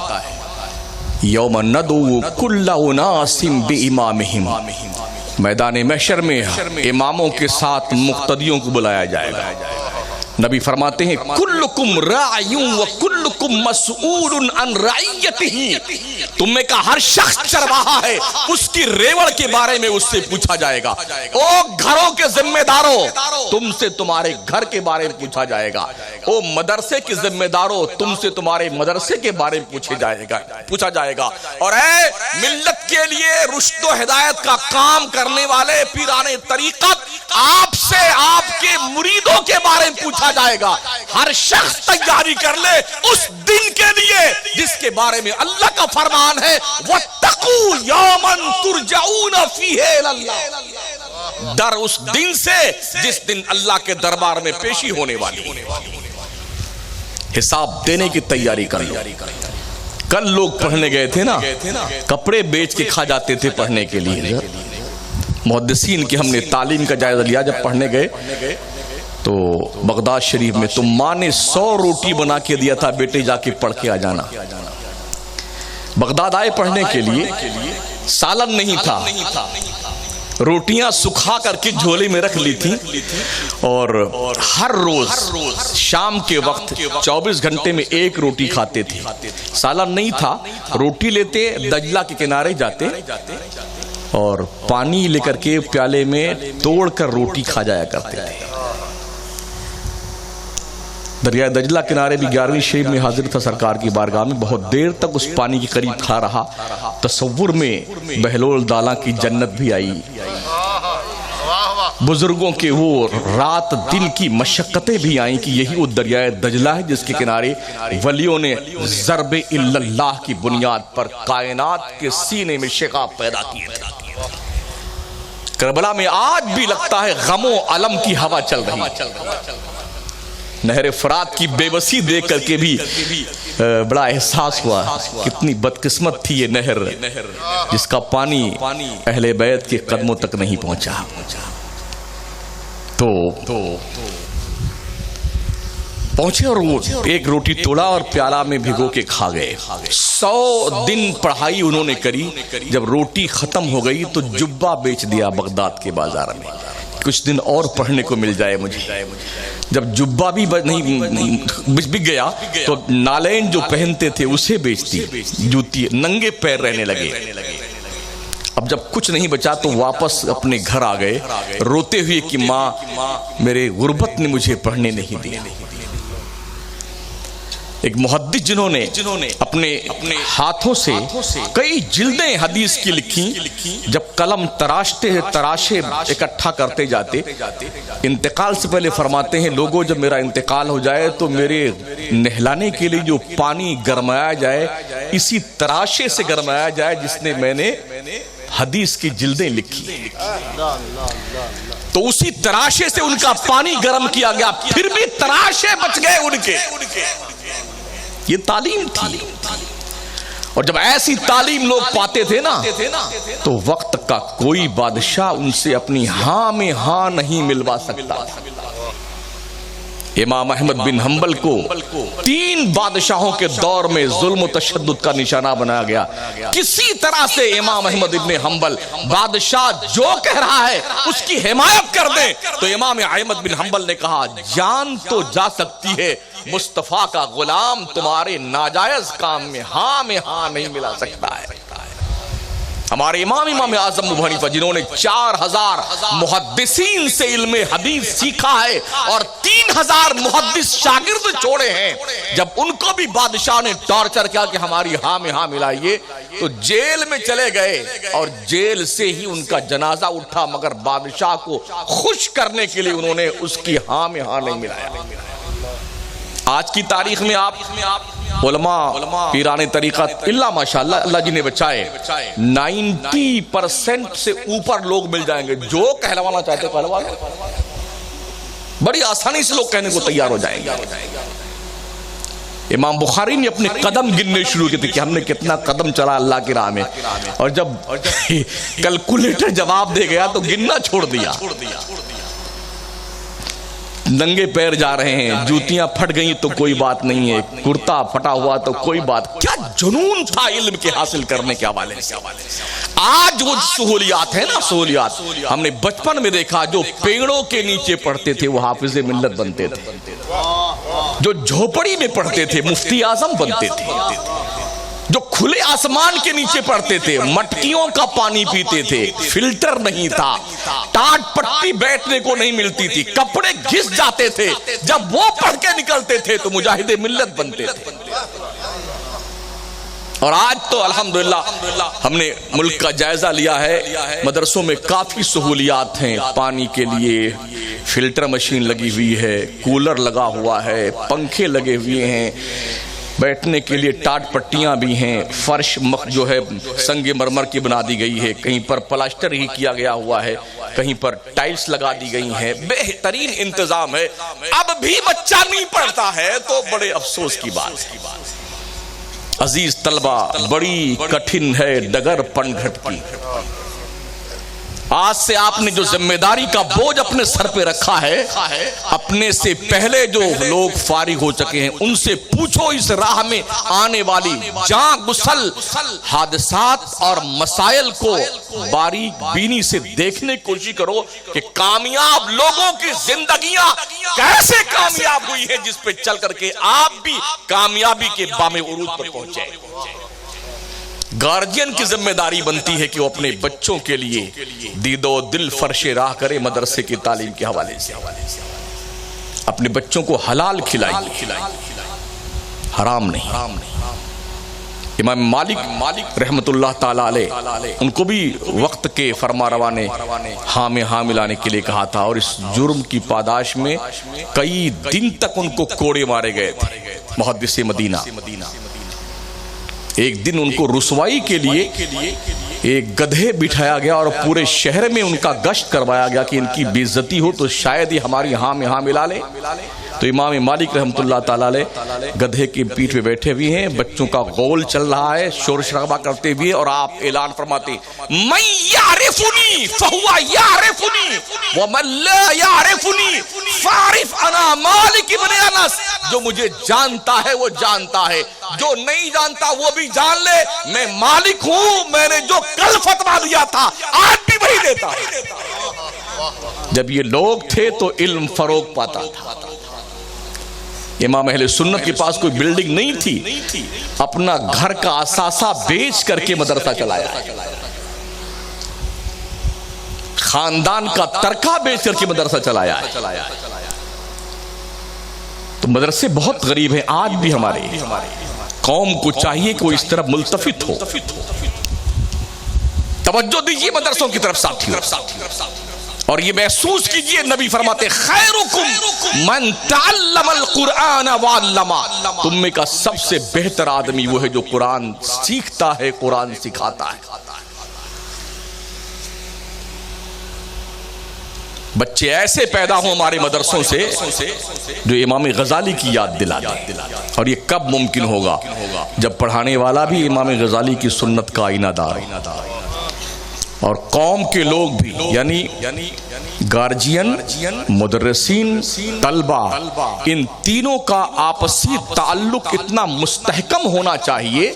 یوم ندعو کل اناس بامامہم، میدان محشر میں اماموں کے ساتھ مقتدیوں کو بلایا جائے گا۔ نبی فرماتے ہیں کلکم راعی وکلکم مسئول عن رعیتہ، تم میں کا ہر شخص چرواہا ہے، اس کی ریوڑ کے بارے میں اس سے پوچھا جائے گا۔ او گھروں کے ذمہ داروں، تم سے تمہارے گھر کے بارے میں پوچھا جائے گا۔ او مدرسے کے ذمہ داروں، تم سے تمہارے مدرسے کے بارے میں پوچھا جائے گا۔ اور اے ملت کے لیے رشد و ہدایت کا کام کرنے والے پیران طریقت، آپ سے آپ کے مریدوں کے بارے میں پوچھا جائے گا۔ ہر شخص تیاری کر لے اس دن کے لیے جس کے بارے میں اللہ کا فرمان ہے وَاتَّقُوا يَوْمًا تُرْجَعُونَ فِيهِ إِلَى اللَّهِ، ڈر اس دن سے جس دن اللہ کے دربار میں پیشی ہونے والی ہے۔ حساب دینے کی تیاری کر لو۔ کل لوگ پڑھنے گئے تھے نا، کپڑے بیچ کے کھا جاتے تھے پڑھنے کے لیے۔ محدثین کی ہم نے تعلیم کا جائزہ لیا، جب پڑھنے گئے تو بغداد شریف میں تو ماں نے 100 روٹی بنا کے دیا تھا، بیٹے جا کے پڑھ کے آ جانا۔ بغداد آئے پڑھنے کے لیے، سالن نہیں تھا، روٹیاں سکھا کر کے جھولے میں رکھ لی تھیں، اور ہر روز شام کے وقت 24 گھنٹے میں 1 روٹی کھاتے تھے۔ سالن نہیں تھا، روٹی لیتے دجلہ کے کنارے جاتے اور پانی لے کر کے پیالے میں توڑ کر روٹی کھا جایا کرتے تھے۔ دریائے دجلہ کنارے بھی 11ویں شریف میں حاضر تھا سرکار کی بارگاہ میں، بہت دیر تک اس پانی کے قریب کھا رہا۔ تصور میں بہلول دالاں کی جنت بھی آئی، بزرگوں کے وہ رات دن کی مشقتیں بھی آئیں کہ یہی وہ دریائے دجلہ ہے جس کے کنارے ولیوں نے ضرب اللہ کی بنیاد پر کائنات کے سینے میں شغاف پیدا کیے تھے۔ کربلا میں آج بھی لگتا ہے غم و علم کی ہوا چل رہی ہے۔ نہر فرات کی بے بسی دیکھ کر کے بھی بڑا احساس ہوا، کتنی بدقسمت تھی یہ نہر جس کا پانی اہل بیت کے قدموں تک نہیں پہنچا۔ تو پہنچے اور وہ 1 روٹی توڑا اور پیالہ میں بھگو کے کھا گئے۔ 100 دن پڑھائی انہوں نے کری، جب روٹی ختم ہو گئی تو جبہ بیچ دیا بغداد کے بازار میں، کچھ دن اور پڑھنے کو مل جائے مجھے۔ جب جبہ بھی نہیں بک گیا تو نالین جو پہنتے تھے اسے بیچ دی، جوتی، ننگے پیر رہنے لگے۔ اب جب کچھ نہیں بچا تو واپس اپنے گھر آ گئے روتے ہوئے کہ ماں میرے غربت نے مجھے پڑھنے نہیں دیا۔ ایک محدث جنہوں نے اپنے ہاتھوں سے کئی جلدیں حدیث کی لکھی، جب قلم تراشے اکٹھا کرتے جاتے، انتقال سے پہلے فرماتے ہیں لوگوں جب میرا انتقال ہو جائے تو میرے نہلانے کے لیے جو پانی گرمایا جائے اسی تراشے سے گرمایا جائے جس نے میں نے حدیث کی جلدیں لکھی، تو اسی تراشے سے ان کا پانی گرم کیا گیا، پھر بھی تراشے بچ گئے ان کے۔ یہ تعلیم تھی، اور جب ایسی تعلیم لوگ پاتے تھے نا تو وقت کا کوئی بادشاہ ان سے اپنی ہاں میں ہاں نہیں ملوا سکتا تھا۔ امام احمد بن حنبل کو 3 بادشاہوں کے دور میں ظلم و تشدد کا نشانہ بنایا گیا، کسی طرح سے امام احمد بن حنبل بادشاہ جو کہہ رہا ہے اس کی حمایت کر دیں، تو امام احمد بن حنبل نے کہا جان تو جا سکتی ہے، مصطفیٰ کا غلام تمہارے ناجائز کام میں ہاں نہیں ملا سکتا ہے۔ ہمارے امام اعظم ابو حنیفہ جنہوں نے 4000 محدثین سے علم حدیث سیکھا ہے اور 3000 محدث شاگرد چھوڑے ہیں، جب ان کو بھی بادشاہ نے ٹارچر کیا کہ ہماری ہاں میں ہاں ملائیے تو جیل میں چلے گئے اور جیل سے ہی ان کا جنازہ اٹھا، مگر بادشاہ کو خوش کرنے کے لیے انہوں نے اس کی ہاں میں ہاں نہیں ملایا۔ آج کی تاریخ میں آپ علماء پیران طریقت اللہ ماشاءاللہ اللہ جنہیں بچائے 90% سے اوپر لوگ مل جائیں گے، جو کہلوانا چاہتے کہلوا لو، بڑی آسانی سے لوگ کہنے کو تیار ہو جائیں گے۔ امام بخاری نے اپنے قدم گننے شروع کیے تھے کہ ہم نے کتنا قدم چلا اللہ کی راہ میں، اور جب کیلکولیٹر جواب دے گیا تو گننا چھوڑ دیا۔ ننگے پیر جا رہے ہیں، جوتیاں پھٹ گئیں تو کوئی بات نہیں ہے، کرتا پھٹا ہوا تو کوئی بات، کیا جنون تھا علم کے حاصل کرنے کے حوالے سے۔ آج وہ سہولیات ہیں نا، سہولیات ہم نے بچپن میں دیکھا، جو پیڑوں کے نیچے پڑھتے تھے وہ حافظ ملت بنتے تھے، جو جھوپڑی میں پڑھتے تھے مفتی اعظم بنتے تھے، جو کھلے آسمان کے نیچے پڑھتے تھے مٹکیوں کا پانی پیتے تھے، فلٹر نہیں تھا، ٹاٹ پٹی بیٹھنے کو نہیں ملتی تھی، کپڑے گھس جاتے تھے، جب وہ پڑھ کے نکلتے تھے تو مجاہد ملت بنتے تھے۔ اور آج تو الحمدللہ ہم نے ملک کا جائزہ لیا ہے، مدرسوں میں کافی سہولیات ہیں، پانی کے لیے فلٹر مشین لگی ہوئی ہے، کولر لگا ہوا ہے، پنکھے لگے ہوئے ہیں، بیٹھنے کے لیے ٹاٹ پٹیاں بھی ہیں، فرش جو ہے سنگ مرمر کی بنا دی گئی ہے، کہیں پر پلاسٹر ہی کیا گیا ہوا ہے، کہیں پر ٹائلز لگا دی گئی ہیں، بہترین انتظام ہے۔ اب بھی بچہ نہیں پڑھتا ہے تو بڑے افسوس کی بات۔ عزیز طلبہ، بڑی کٹھن ہے ڈگر پن گھٹ کی۔ آج سے آپ نے جو ذمہ داری کا بوجھ اپنے سر پہ رکھا ہے، اپنے سے پہلے جو لوگ فارغ ہو چکے ہیں ان سے پوچھو، اس راہ میں آنے والی جاں گسل حادثات اور مسائل کو باریک بینی سے دیکھنے کی کوشش کرو کہ کامیاب لوگوں کی زندگیاں کیسے کامیاب ہوئی ہیں، جس پہ چل کر کے آپ بھی کامیابی کے بام عروج پر پہنچے۔ گارجین کی ذمہ داری بنتی ہے کہ وہ اپنے بچوں کے لیے دید و دل فرش راہ کرے، مدرسے کی تعلیم کے حوالے سے اپنے بچوں کو حلال کھلائیے، حرام نہیں۔ امام مالک رحمت اللہ تعالیٰ علیہ، ان کو بھی وقت کے فرما روا نے ہاں میں ہاں ملانے کے لیے کہا تھا، اور اس جرم کی پاداش میں کئی دن تک ان کو کوڑے مارے گئے تھے۔ محدث مدینہ، ایک دن ان کو رسوائی کے لیے ایک گدھے بٹھایا گیا اور پورے شہر میں ان کا گشت کروایا گیا کہ ان کی بے عزتی ہو تو شاید ہی ہماری ہاں میں ہاں ملا لے۔ تو امام مالک رحمت اللہ تعالیٰ علیہ گدھے کی پیٹھ پہ بیٹھے ہوئے ہیں، بچوں کا غول چل رہا ہے، شور شرابہ کرتے ہوئے، اور آپ اعلان فرماتے من یعرفنی فہو یعرفنی ومن لا یعرفنی فاعرف انا مالک بن انس۔ جو مجھے جانتا ہے وہ جانتا ہے، جو نہیں جانتا وہ بھی جان لے، میں مالک ہوں، میں نے جو کل فتویٰ دیا تھا آج بھی وہی دیتا ہوں۔ جب یہ لوگ تھے تو علم فروغ پاتا تھا۔ امام اہل سنت کے پاس کوئی بلڈنگ نہیں تھی، اپنا گھر کا اثاثہ بیچ کر کے مدرسہ چلایا، خاندان کا ترکہ بیچ کر کے مدرسہ چلایا ہے۔ تو مدرسے بہت غریب ہیں، آج بھی ہمارے قوم کو چاہیے کہ وہ اس طرح ملتفت ہو۔ توجہ دیجیے مدرسوں کی طرف ساتھیوں، اور یہ محسوس کیجئے، نبی فرماتے خیرکم من تعلم القرآن وعلمہ، تم میں کا سب سے بہتر آدمی وہ ہے جو قرآن سیکھتا ہے، قرآن سکھاتا ہے۔ بچے ایسے پیدا ہوں ہمارے مدرسوں سے جو امام غزالی کی یاد دلا دیں، اور یہ کب ممکن ہوگا؟ جب پڑھانے والا بھی امام غزالی کی سنت کا آئینہ دار ہو، اور قوم کے لوگ بھی، یعنی گارجین، مدرسین، طلبہ، ان تینوں کا آپسی تعلق اتنا مستحکم ہونا چاہیے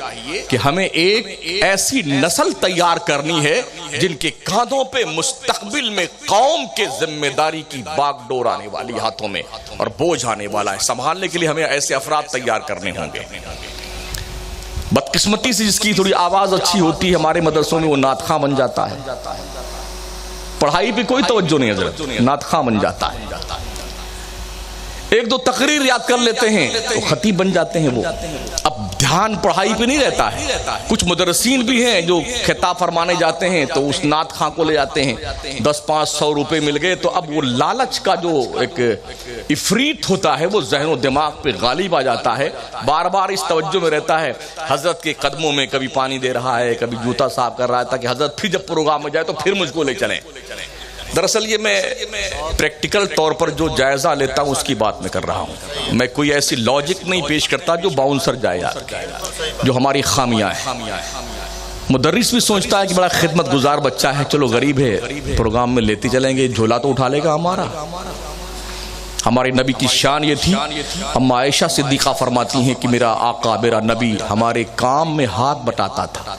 کہ ہمیں ایک ایسی نسل تیار کرنی ہے جن کے کاندھوں پہ مستقبل میں قوم کے ذمہ داری کی باغ ڈور آنے والی، ہاتھوں میں اور بوجھ آنے والا ہے۔ سنبھالنے کے لیے ہمیں ایسے افراد تیار کرنے ہوں گے۔ بدقسمتی سے جس کی تھوڑی آواز اچھی ہوتی ہے ہمارے مدرسوں میں وہ نعت خواں بن جاتا ہے، پڑھائی پہ کوئی توجہ نہیں حضرت، نعت خواں بن جاتا ہے، ایک دو تقریر یاد کر لیتے ہیں تو خطیب بن جاتے ہیں وہ، اب دھیان پڑھائی پہ نہیں رہتا ہے۔ کچھ مدرسین بھی ہیں جو خطاب فرمانے جاتے ہیں تو اس نعت خواں کو لے جاتے ہیں، 10-500 روپے مل گئے تو اب وہ لالچ کا جو ایک افریت ہوتا ہے وہ ذہن و دماغ پہ غالب آ جاتا ہے، بار بار اس توجہ میں رہتا ہے حضرت کے قدموں میں کبھی پانی دے رہا ہے، کبھی جوتا صاف کر رہا ہے تاکہ حضرت پھر جب پروگرام میں جائے تو پھر مجھ کو لے چلیں۔ دراصل یہ میں پریکٹیکل طور پر جو جائزہ لیتا ہوں اس کی بات میں کر رہا ہوں، میں کوئی ایسی لاجک نہیں پیش کرتا جو باؤنسر جائے یار، جو ہماری خامیاں ہیں۔ مدرس بھی سوچتا ہے کہ بڑا خدمت گزار بچہ ہے، چلو غریب ہے پروگرام میں لیتے چلیں گے، جھولا تو اٹھا لے گا ہمارا۔ ہمارے نبی کی شان یہ تھی، اما عائشہ صدیقہ فرماتی ہیں کہ میرا آقا میرا نبی ہمارے کام میں ہاتھ بٹاتا تھا،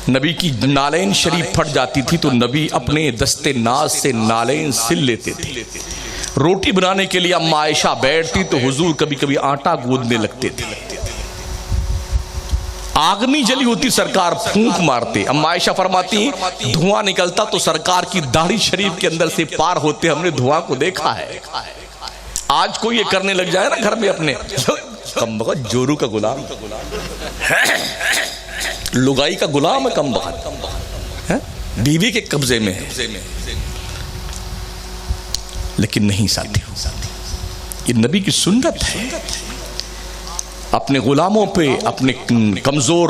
نبی کی نالین شریف پھٹ جاتی تھی تو نبی اپنے دستے ناز سے نالین سل لیتے تھے، روٹی بنانے کے لیے اما عائشہ بیٹھتی تو حضور کبھی کبھی آٹا گوندنے لگتے تھے، آگ نہیں جلی ہوتی سرکار پھونک مارتے، اما عائشہ فرماتی ہیں دھواں نکلتا تو سرکار کی داڑھی شریف کے اندر سے پار ہوتے ہم نے دھواں کو دیکھا ہے۔ آج کوئی یہ کرنے لگ جائے نا گھر میں اپنے کم بخت جورو کا غلام، لگائی کا غلام ہے کم بخت، بیوی کے قبضے میں ہے، لیکن نہیں ساتھی، یہ نبی کی سنت ہے۔ اپنے غلاموں پہ اپنے کمزور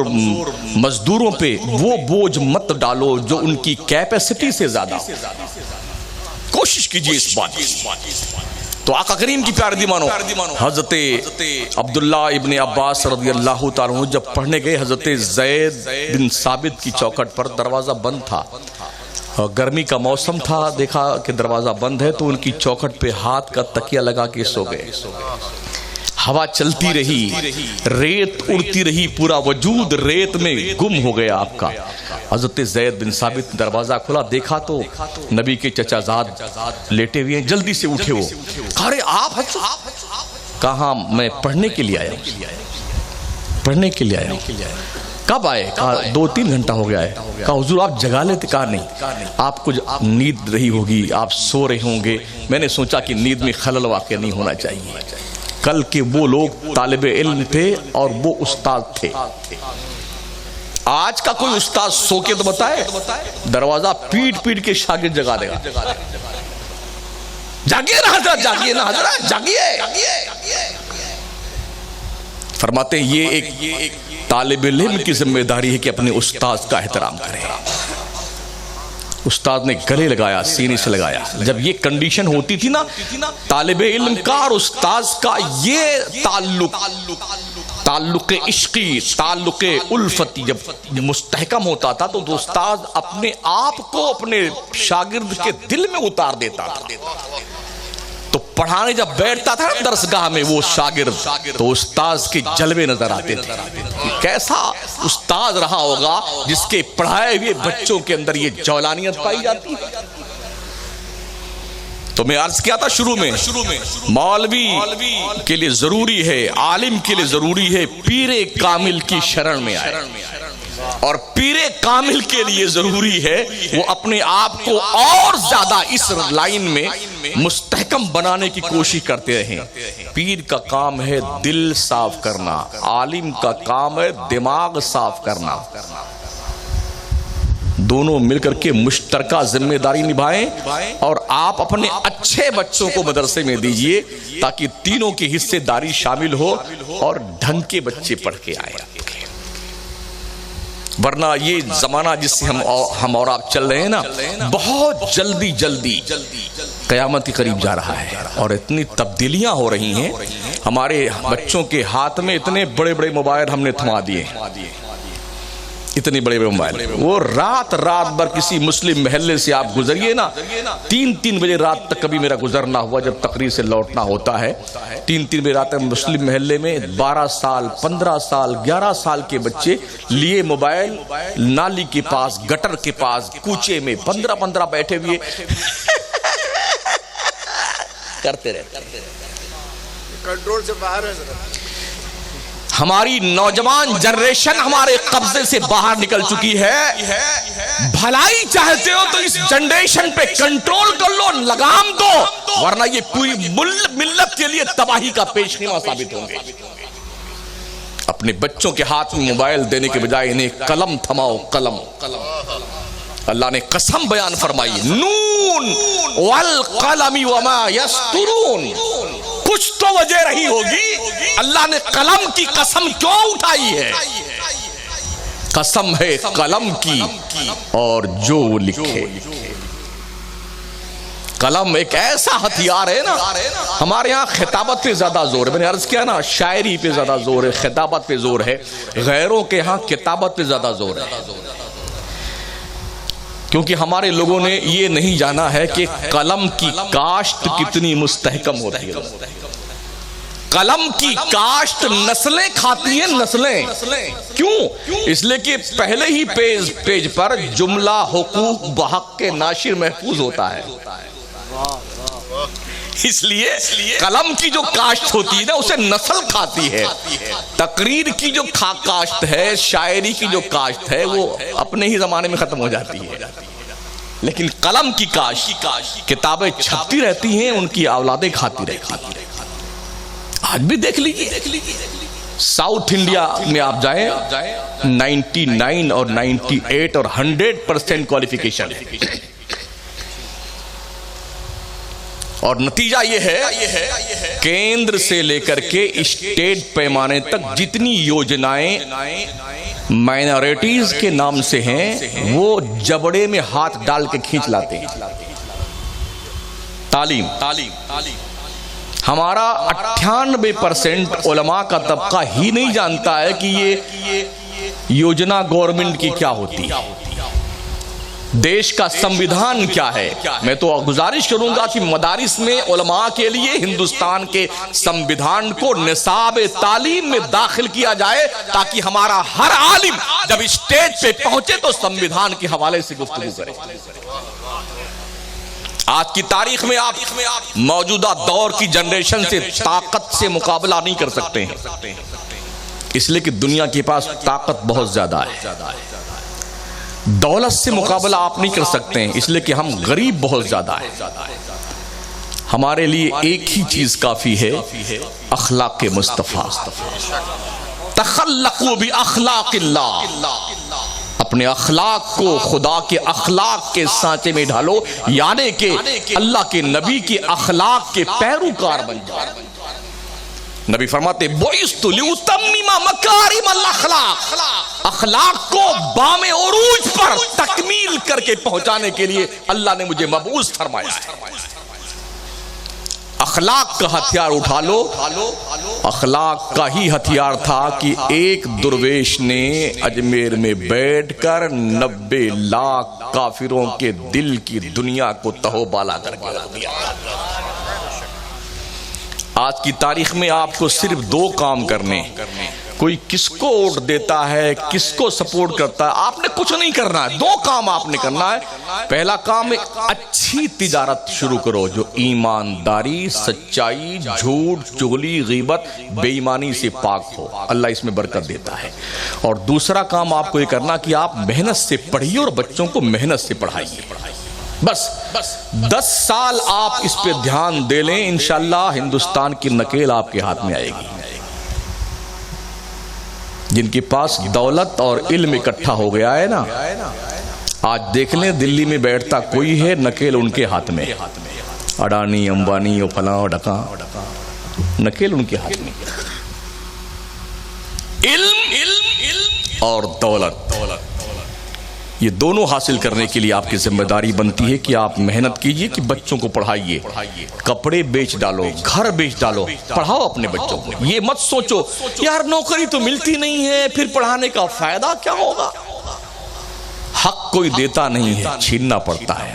مزدوروں پہ وہ بوجھ مت ڈالو جو ان کی کیپیسٹی سے زیادہ ہو، کوشش کیجئے اس بات کی۔ تو آقا کریم کی پیار دیوانوں، حضرت عبداللہ ابن عباس رضی اللہ تعالیٰ عنہ جب پڑھنے گئے، حضرت زید بن ثابت کی چوکھٹ پر دروازہ بند تھا، گرمی کا موسم تھا، دیکھا کہ دروازہ بند ہے تو ان کی چوکھٹ پہ ہاتھ کا تکیہ لگا کے سو گئے۔ ہوا چلتی رہی، ریت اڑتی رہی، پورا وجود ریت میں گم ہو گیا آپ کا۔ حضرت زید بن ثابت دروازہ کھلا، دیکھا تو نبی کے چچا زاد لیٹے ہوئے ہیں، جلدی سے اٹھے وہ، کہا رے آپ حضرت؟ کہا میں پڑھنے کے لیے آیا ہوں، پڑھنے کے لیے آیا ہوں۔ کب آئے؟ کہا 2-3 گھنٹہ ہو گیا ہے۔ کہا حضور آپ جگا لیتے؟ کہا نہیں، آپ کو نیند رہی ہوگی، آپ سو رہے ہوں گے، میں نے سوچا کہ نیند میں خلل واقع نہیں ہونا چاہیے۔ کل کے وہ لوگ طالب علم تھے اور وہ استاد تھے، آج کا کوئی استاد سو کے تو بتائے، دروازہ پیٹ پیٹ کے شاگرد جگا دے گا، جاگیے نا حضرت، جاگیے نا حضرت، جاگیے۔ فرماتے ہیں یہ ایک طالب علم کی ذمہ داری ہے کہ اپنے استاد کا احترام کرے۔ استاد نے گلے لگایا، سینے سے لگایا۔ جب یہ کنڈیشن ہوتی تھی نا طالب علم کا اور استاد کا، یہ تعلق عشقی، تعلق الفتی جب مستحکم ہوتا تھا تو استاد اپنے آپ کو اپنے شاگرد کے دل میں اتار دیتا تھا۔ تو پڑھانے جب بیٹھتا تھا درسگاہ میں وہ شاگرد تو استاذ کے جلوے نظر آتے تھے۔ کیسا استاذ رہا ہوگا جس کے پڑھائے ہوئے بچوں کے اندر یہ جولانیت پائی جاتی ہے؟ تو میں عرض کیا تھا شروع میں، مولوی کے لیے ضروری ہے، عالم کے لیے ضروری ہے پیر کامل کی شرن میں آئے، اور پیر کامل کے لیے ضروری ہے وہ اپنے آپ کو اور زیادہ اس لائن میں مستحکم بنانے کی کوشش کرتے رہیں۔ پیر کا کام ہے دل صاف کرنا، عالم کا کام ہے دماغ صاف کرنا۔ دونوں مل کر کے مشترکہ ذمہ داری نبھائیں، اور آپ اپنے اچھے بچوں کو مدرسے میں دیجئے تاکہ تینوں کی حصے داری شامل ہو اور ڈھنگ کے بچے پڑھ کے آئیں۔ ورنہ یہ زمانہ جس سے ہم اور آپ چل رہے ہیں نا، بہت جلدی قیامت کے قریب جا رہا ہے، اور اتنی تبدیلیاں ہو رہی ہیں۔ ہمارے بچوں کے ہاتھ میں اتنے بڑے بڑے موبائل ہم نے تھما دیے، اتنے بڑے بڑے موبائل، وہ رات بھر کسی مسلم محلے سے آپ گزریے نا، 3 بجے رات تک کبھی میرا گزرنا ہوا جب تقریر سے لوٹنا ہوتا ہے، 3 بجے رات تک مسلم محلے میں 12 سال 15 سال 11 سال کے بچے لیے موبائل، نالی کے پاس، گٹر کے پاس، کوچے میں 15 بیٹھے ہوئے کرتے رہتے، کنٹرول سے باہر ہے۔ ہماری نوجوان جنریشن ہمارے قبضے سے باہر نکل چکی ہے. بھلائی چاہتے ہو تو اس جنریشن پہ کنٹرول کر لو, لگام دو, ورنہ یہ پوری ملت کے لیے تباہی کا پیشخیمہ ثابت ہوں گے. اپنے بچوں کے ہاتھ میں موبائل دینے کے بجائے انہیں قلم تھماؤ, قلم. اللہ نے قسم بیان فرمائی, نون والقلم وما یسطرون. کچھ تو وجہ رہی ہوگی, اللہ نے قلم کی قسم کیوں اٹھائی ہے؟ قسم ہے قلم کی اور جو وہ لکھے. قلم ایک ایسا ہتھیار ہے نا, ہمارے ہاں خطابت پہ زیادہ زور ہے, میں نے عرض کیا نا, شاعری پہ زیادہ زور ہے, خطابت پہ زور ہے. غیروں کے ہاں کتابت پہ زیادہ زور ہے, کیونکہ ہمارے لوگوں نے یہ نہیں جانا ہے کہ قلم کی کاشت کتنی مستحکم ہوتی ہے. قلم کی کاشت نسلیں کھاتی ہیں, نسلیں. کیوں؟ اس لیے کہ پہلے ہی پیج پر جملہ حقوق بحق کے ناشر محفوظ ہوتا ہے. اس لیے قلم کی جو کاشت ہوتی ہے نا, اسے نسل کھاتی ہے. تقریر کی جو کاشت ہے, شاعری کی جو کاشت ہے, وہ اپنے ہی زمانے میں ختم ہو جاتی ہے. لیکن قلم کی کاشت, کتابیں چھپتی رہتی ہیں, ان کی اولادیں کھاتی رہتی ہیں. آج بھی دیکھ لیجیے, ساؤتھ انڈیا میں آپ جائیں, 99 اور 98 اور 100% کوالیفیکیشن, اور نتیجہ یہ ہے کیندر سے لے کر کے اسٹیٹ پیمانے تک جتنی یوجنائیں مائنورٹیز کے نام سے ہیں وہ جبڑے میں ہاتھ ڈال کے کھینچ لاتے ہیں. تعلیم, ہمارا 98% علماء کا طبقہ ہی نہیں جانتا ہے کہ یہ یوجنا گورنمنٹ کی کیا ہوتی ہے, دیش کا سمویدھان کیا ہے. میں تو گزارش کروں گا کہ مدارس میں علماء کے لیے ہندوستان کے سمویدھان کو نصاب تعلیم میں داخل کیا جائے, تاکہ ہمارا ہر عالم جب اسٹیج پہ پہنچے تو سمویدھان کے حوالے سے گفتگو کرے. آج کی تاریخ میں آپ موجودہ دور کی جنریشن سے طاقت سے مقابلہ نہیں کر سکتے ہیں, اس لیے کہ دنیا کے پاس طاقت بہت زیادہ ہے. دولت سے مقابلہ آپ نہیں کر سکتے ہیں, اس لیے کہ ہم غریب بہت زیادہ ہیں. ہمارے لیے ایک ہی چیز کافی ہے, اخلاق مصطفیٰ. تخلقوا باخلاق اللہ, اپنے اخلاق کو خدا کے اخلاق کے سانچے میں ڈھالو, یعنی کہ اللہ کے نبی کے اخلاق کے پیروکار بن جاؤ. نبی فرماتے بعثت لأتمم مکارم الاخلاق, اخلاق کو بام عروج پر تکمیل کر کے پہنچانے کے لیے اللہ نے مجھے مبعوث فرمایا ہے. اخلاق کا ہتھیار اٹھا لو. اخلاق کا ہی ہتھیار تھا کہ ایک درویش نے اجمیر میں بیٹھ کر 90 لاکھ کافروں کے دل کی دنیا کو تہو بالا کر کے رکھ دیا. آج کی تاریخ میں آپ کو صرف 2 کام کرنے, کوئی کس کو ووٹ دیتا ہے, کس کو سپورٹ کرتا ہے, آپ نے کچھ نہیں کرنا ہے. 2 کام آپ نے کرنا ہے. پہلا کام ایک اچھی تجارت شروع کرو جو ایمانداری, سچائی, جھوٹ, چغلی, غیبت, بے ایمانی سے پاک ہو. اللہ اس میں برکت دیتا ہے. اور دوسرا کام آپ کو یہ کرنا کہ آپ محنت سے پڑھیے اور بچوں کو محنت سے پڑھائیے. بس 10 سال آپ اس پہ دھیان دے لیں, انشاءاللہ ہندوستان کی نکیل آپ کے ہاتھ میں آئے گی. جن کے پاس دولت اور علم اکٹھا ہو گیا ہے نا, آج دیکھ لیں دلی میں بیٹھتا کوئی ہے, نکیل ان کے ہاتھ میں. اڈانی, امبانی, اور فلاں اور ڈکاں, نکیل ان کے ہاتھ میں. علم اور دولت, یہ دونوں حاصل کرنے کے لیے آپ کی ذمہ داری بنتی ہے کہ آپ محنت کیجئے کہ بچوں کو پڑھائیے. کپڑے بیچ ڈالو, گھر بیچ ڈالو, پڑھاؤ اپنے بچوں کو. یہ مت سوچو یار نوکری تو ملتی نہیں ہے, پھر پڑھانے کا فائدہ کیا ہوگا. حق کوئی دیتا نہیں ہے, چھیننا پڑتا ہے.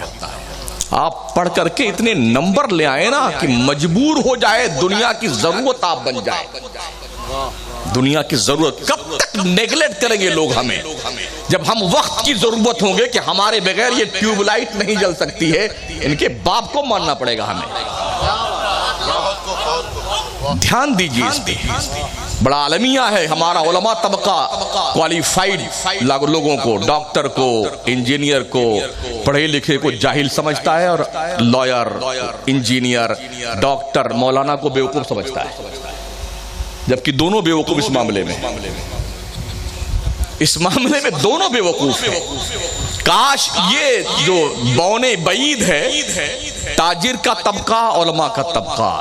آپ پڑھ کر کے اتنے نمبر لے آئے نا کہ مجبور ہو جائے, دنیا کی ضرورت آپ بن جائے. دنیا کی ضرورت کب تک نیگلیکٹ کریں گے لوگ ہمیں, جب ہم وقت کی ضرورت ہوں گے کہ ہمارے بغیر یہ ٹیوب لائٹ نہیں جل سکتی ہے, ان کے باپ کو ماننا پڑے گا ہمیں. دھیان دیجئے اس پہ. بڑا عالمیہ ہے ہمارا علماء طبقہ، کوالیفائڈ لوگوں کو، ڈاکٹر کو، انجینئر کو، پڑھے لکھے کو جاہل سمجھتا ہے، اور لائر، انجینئر، ڈاکٹر، مولانا کو بیوقوف سمجھتا ہے، جبکہ دونوں بیوقوف اس معاملے میں دونوں بیوقوف ہیں. کاش یہ جو بونے بعید ہے، تاجر کا طبقہ، علماء کا طبقہ،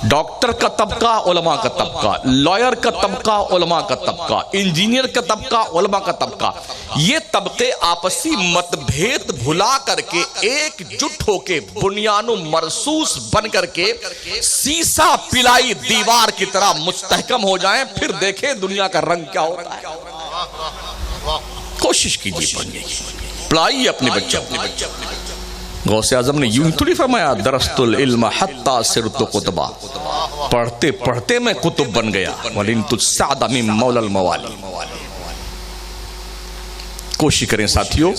ڈاکٹر کا طبقہ، علماء کا طبقہ، لائر کا طبقہ، علماء کا طبقہ، انجینئر کا طبقہ، علماء کا طبقہ، یہ طبقے آپسی متبھید بھلا کر کے ایک جٹ ہو کے بنیان و مرصوص بن کر کے سیسا پلائی دیوار کی طرح مستحکم ہو جائیں، پھر دیکھیں دنیا کا رنگ کیا ہوتا ہے. کوشش کیجئے پڑھنے کی، پڑھائیے اپنے بچوں کو. غوث اعظم نے یوں تھوڑی فرمایا درست العلم حتی صرت قطبا، پڑھتے پڑھتے میں قطب بن گیا. وَلِنْتُ السَّعْدَ مِن مَوْلَى الْمَوَالِ. کوشش کریں ساتھیوں.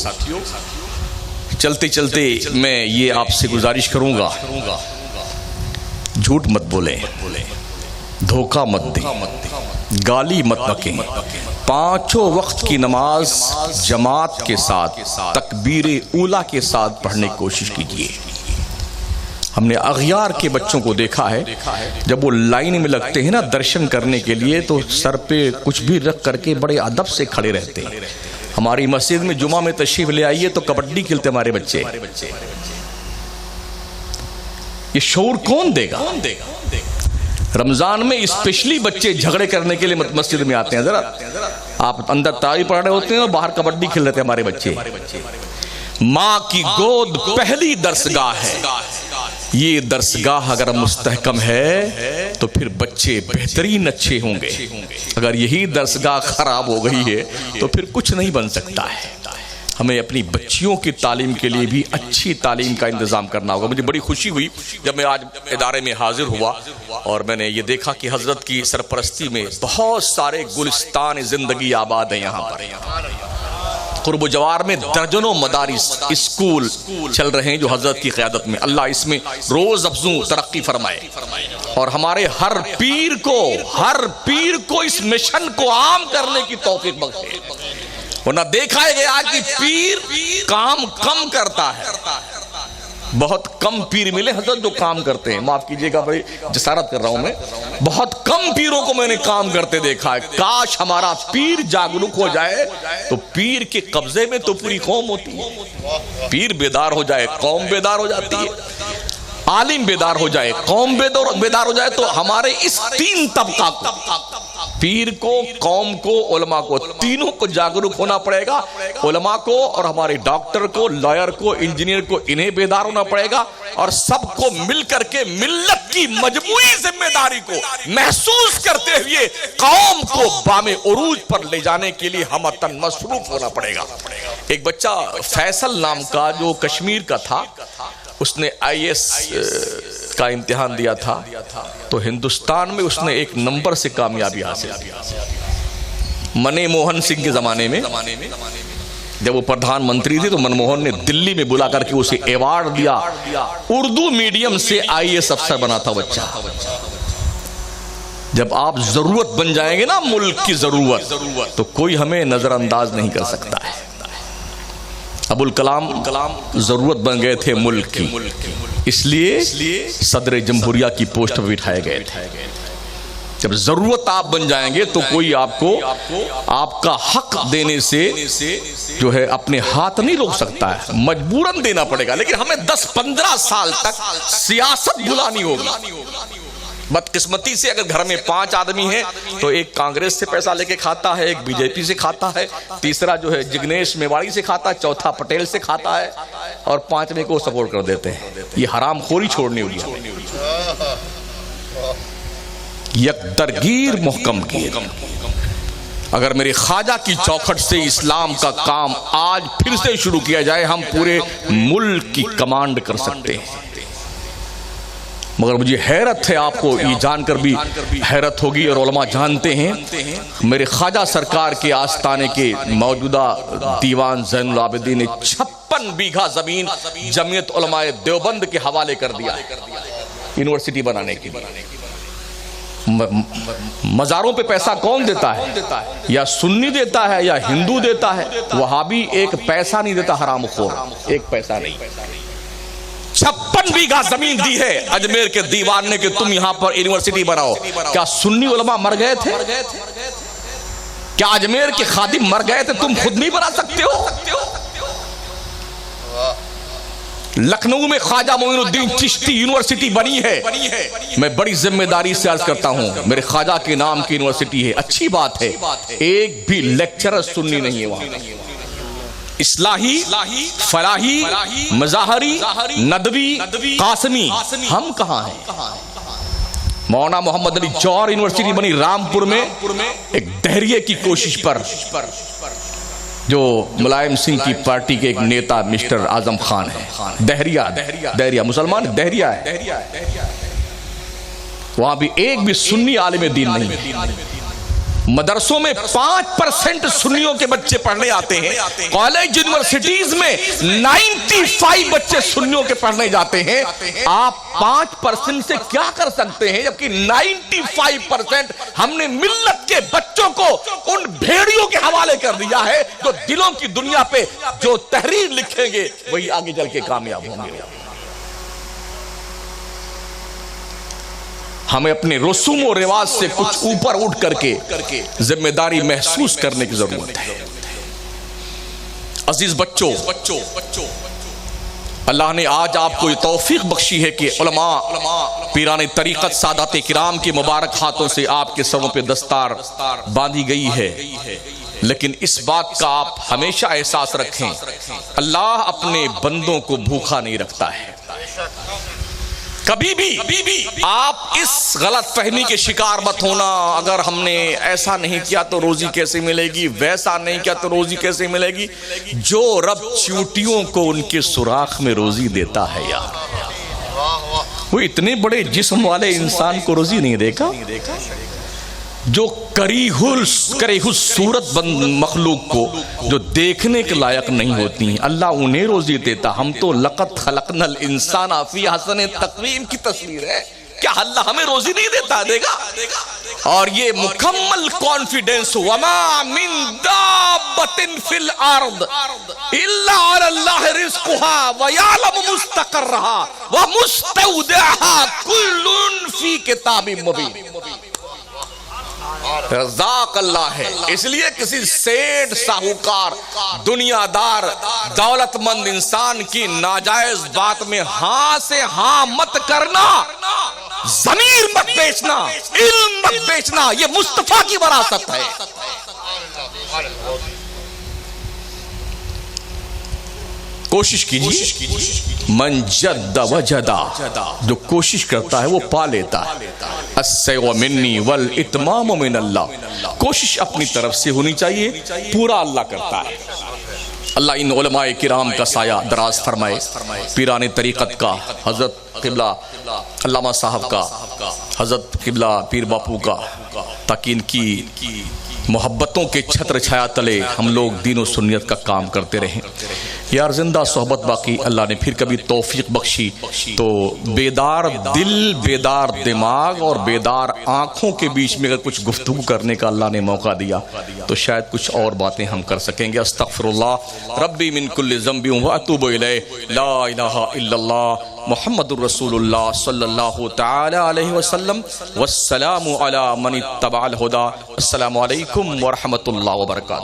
چلتے چلتے میں یہ آپ سے گزارش کروں گا، جھوٹ مت بولیں، دھوکہ مت دیں، گالی مت بکیں. پانچوں وقت کی نماز جماعت کے ساتھ تکبیر اولیٰ کے ساتھ پڑھنے کی کوشش کیجیے. ہم نے اغیار کے بچوں کو دیکھا ہے، جب وہ لائن میں لگتے ہیں نا درشن کرنے کے لیے، تو سر پہ کچھ بھی رکھ کر کے بڑے ادب سے کھڑے رہتے ہیں. ہماری مسجد میں جمعہ میں تشریف لے آئیے تو کبڈی کھیلتے ہمارے بچے. یہ شعور کون دے گا؟ رمضان میں اسپیشلی بچے جھگڑے کرنے کے لیے مسجد میں آتے ہیں. ذرا آپ اندر تراویح پڑھ رہے ہوتے ہیں اور باہر کبڈی کھیل رہے تھے ہمارے بچے. ماں کی گود پہلی درسگاہ ہے. یہ درسگاہ اگر مستحکم ہے تو پھر بچے بہترین اچھے ہوں گے. اگر یہی درسگاہ خراب ہو گئی ہے تو پھر کچھ نہیں بن سکتا ہے. ہمیں اپنی بچیوں کی تعلیم کے لیے بھی اچھی تعلیم کا انتظام کرنا ہوگا. مجھے بڑی خوشی ہوئی جب میں آج ادارے میں حاضر ہوا اور میں نے یہ دیکھا کہ حضرت کی سرپرستی میں بہت سارے گلستان زندگی آباد ہیں. یہاں پر قرب و جوار میں درجنوں مدارس، اسکول چل رہے ہیں جو حضرت کی قیادت میں. اللہ اس میں روز افزوں ترقی فرمائے اور ہمارے ہر پیر کو اس مشن کو عام کرنے کی توفیق بخشے. ورنہ دیکھا ہے گیا کہ پیر کام کم کرتا ہے. بہت کم پیر ملے حضرت جو کام کرتے ہیں. معاف کیجئے گا بھائی، جسارت کر رہا ہوں میں. بہت کم پیروں کو میں نے کام کرتے دیکھا ہے. کاش ہمارا پیر جاگرک ہو جائے تو پیر کے قبضے میں تو پوری قوم ہوتی ہے. پیر بیدار ہو جائے قوم بیدار ہو جاتی ہے. عالم بیدار ہو جائے قوم بیدار ہو جائے. تو ہمارے اس تین طبقہ کو، پیر کو، قوم کو، علماء کو، تینوں کو جاگرک ہونا پڑے گا. علماء کو اور ہمارے ڈاکٹر کو، لائر کو، انجینئر کو، انہیں بیدار ہونا پڑے گا. اور سب کو مل کر کے ملت کی مجموعی ذمہ داری کو محسوس کرتے ہوئے قوم کو بام عروج پر لے جانے کے لیے ہمتن مصروف ہونا پڑے گا. ایک بچہ فیصل نام کا جو کشمیر کا تھا، اس نے IAS کا امتحان دیا تھا تو ہندوستان میں اس نے ایک نمبر سے کامیابی حاصل کی. منی موہن سنگھ کے زمانے میں جب وہ پردھان منتری تھے تو منموہن نے دلی میں بلا کر کے اسے ایوارڈ دیا. اردو میڈیم سے IAS افسر بنا تھا بچہ. جب آپ ضرورت بن جائیں گے نا ملک کی ضرورت، تو کوئی ہمیں نظر انداز نہیں کر سکتا ہے. ابوالکلام ضرورت بن گئے تھے ملک کی، اس لیے صدر جمہوریہ کی پوسٹ پر بٹھائے گئے تھے. جب ضرورت آپ بن جائیں گے تو کوئی آپ کو آپ کا حق دینے سے جو ہے اپنے ہاتھ نہیں روک سکتا ہے، مجبوراً دینا پڑے گا. لیکن ہمیں 10-15 سال تک سیاست بھلانی ہوگی. بدقسمتی سے اگر گھر میں 5 آدمی ہیں تو ایک کانگریس سے پیسہ لے کے کھاتا ہے، ایک BJP سے کھاتا ہے، تیسرا جو ہے جگنیش میواڑی سے کھاتا ہے، چوتھا پٹیل سے کھاتا ہے، اور 5ویں کو سپورٹ کر دیتے ہیں. یہ حرام خوری چھوڑنی ہوگی. یک درگیر محکم کی. اگر میرے خواجہ کی چوکھٹ سے اسلام کا کام آج پھر سے شروع کیا جائے، ہم پورے ملک کی کمانڈ کر سکتے ہیں. مگر مجھے حیرت ہے، آپ کو یہ جان کر بھی حیرت ہوگی اور علماء جانتے ہیں، میرے خواجہ سرکار کے آستانے کے موجودہ دیوان زین العابدین نے 56 بیگھا زمین جمعیت علماء دیوبند کے حوالے کر دیا یونیورسٹی بنانے کے لیے. مزاروں پہ پیسہ کون دیتا ہے؟ یا سنی دیتا ہے یا ہندو دیتا ہے؟ وہابی ایک پیسہ نہیں دیتا، حرام خور، ایک پیسہ نہیں۔ 56 بیگھہ زمین دی ہے اجمیر کے دیوان نے کہ تم یہاں پر یونیورسٹی بناؤ۔ کیا سنی علماء مر گئے تھے؟ کیا اجمیر کے خادم مر گئے تھے؟ تم خود نہیں بنا سکتے ہو؟ لکھنؤ میں خواجہ معین الدین چشتی یونیورسٹی بنی ہے، میں بڑی ذمہ داری سے عرض کرتا ہوں، میرے خواجہ کے نام کی یونیورسٹی ہے، اچھی بات ہے، ایک بھی لیکچرر سنی نہیں ہے وہاں۔ اصلاحی، فلاحی، مظاہری، ندوی، قاسمی، ہم کہاں ہیں؟ مولانا محمد علی جوہر یونیورسٹی بنی رامپور میں ایک دہریے کی کوشش پر، جو ملائم سنگھ کی پارٹی کے ایک نیتا مسٹر اعظم خان ہے، دہریہ مسلمان دہریہ ہے، وہاں بھی ایک بھی سنی عالم دین نہیں۔ مدرسوں میں 5% سنیوں کے بچے پڑھنے آتے ہیں، کالج یونیورسٹیز میں 95 بچے سنیوں کے پڑھنے جاتے ہیں۔ آپ 5% سے کیا کر سکتے ہیں جبکہ 95% ہم نے ملت کے بچوں کو ان بھیڑیوں کے حوالے کر دیا ہے جو دلوں کی دنیا پہ جو تحریر لکھیں گے وہی آگے چل کے کامیاب ہوں گے۔ ہمیں اپنے رسوم و رواج سے کچھ اوپر اٹھ کر کے ذمہ داری محسوس کرنے کی ضرورت ہے۔ عزیز بچوں، اللہ نے آج آپ کو یہ توفیق بخشی ہے کہ علماء، پیران طریقت، سادات کرام کے مبارک ہاتھوں سے آپ کے سروں پہ دستار باندھی گئی ہے، لیکن اس بات کا آپ ہمیشہ احساس رکھیں، اللہ اپنے بندوں کو بھوکا نہیں رکھتا ہے۔ کبھی بھی آپ اس غلط فہمی کے شکار مت ہونا، اگر ہم نے ایسا نہیں کیا تو روزی کیسے ملے گی، ویسا نہیں کیا تو روزی کیسے ملے گی۔ جو رب چیونٹیوں کو ان کے سوراخ میں روزی دیتا ہے یار، وہ اتنے بڑے جسم والے انسان کو روزی نہیں دے گا؟ جو کریہ صورت بند مخلوق کو جو دیکھنے کے لائق نہیں ہوتی ہیں، اللہ انہیں روزی دیتا۔ ہم تو لقد خلقنا الانسان فی احسن تقویم کی تصویر ہے، کیا اللہ ہمیں روزی نہیں دیتا؟ دے گا۔ اور یہ مکمل کانفیڈنس، وما من دابۃ فی الارض الا علی اللہ رزقها ویعلم مستقرها ومستودعها کل فی کتاب مبین۔ رزاق اللہ ہے، اس لیے کسی سیٹ، ساہوکار، دنیا دار، دولت مند انسان کی ناجائز بات میں ہاں سے ہاں مت کرنا، ضمیر مت بیچنا، علم مت بیچنا، یہ مصطفیٰ کی وراثت ہے۔ کوشش کیجیے، من جد وجدا، جو کوشش کرتا ہے وہ پا لیتا ہے۔ السعی منی والاتمام من اللہ، کوشش اپنی طرف سے ہونی چاہیے، پورا اللہ کرتا ہے۔ اللہ ان علماء کرام کا سایہ دراز فرمائے، پیران طریقت کا، حضرت قبلہ علامہ صاحب کا، حضرت قبلہ پیر باپو کا، تاکہ ان کی محبتوں کے چھتر چھایا تلے ہم لوگ دین و سنیت کا کام کرتے رہیں۔ یار زندہ صحبت باقی اللہ نے پھر کبھی توفیق بخشی تو بیدار دل، بیدار دماغ اور بیدار آنکھوں کے بیچ میں اگر کچھ گفتگو کرنے کا اللہ نے موقع دیا تو شاید کچھ اور باتیں ہم کر سکیں گے۔ استغفر اللہ ربی من کل ذنب واتوب الیہ، لا الہ الا اللہ محمد الرسول اللہ صلی اللہ تعالی علیہ وسلم، والسلام علی من اتبع الہدی۔ السلام علیکم ورحمۃ اللہ وبرکاتہ۔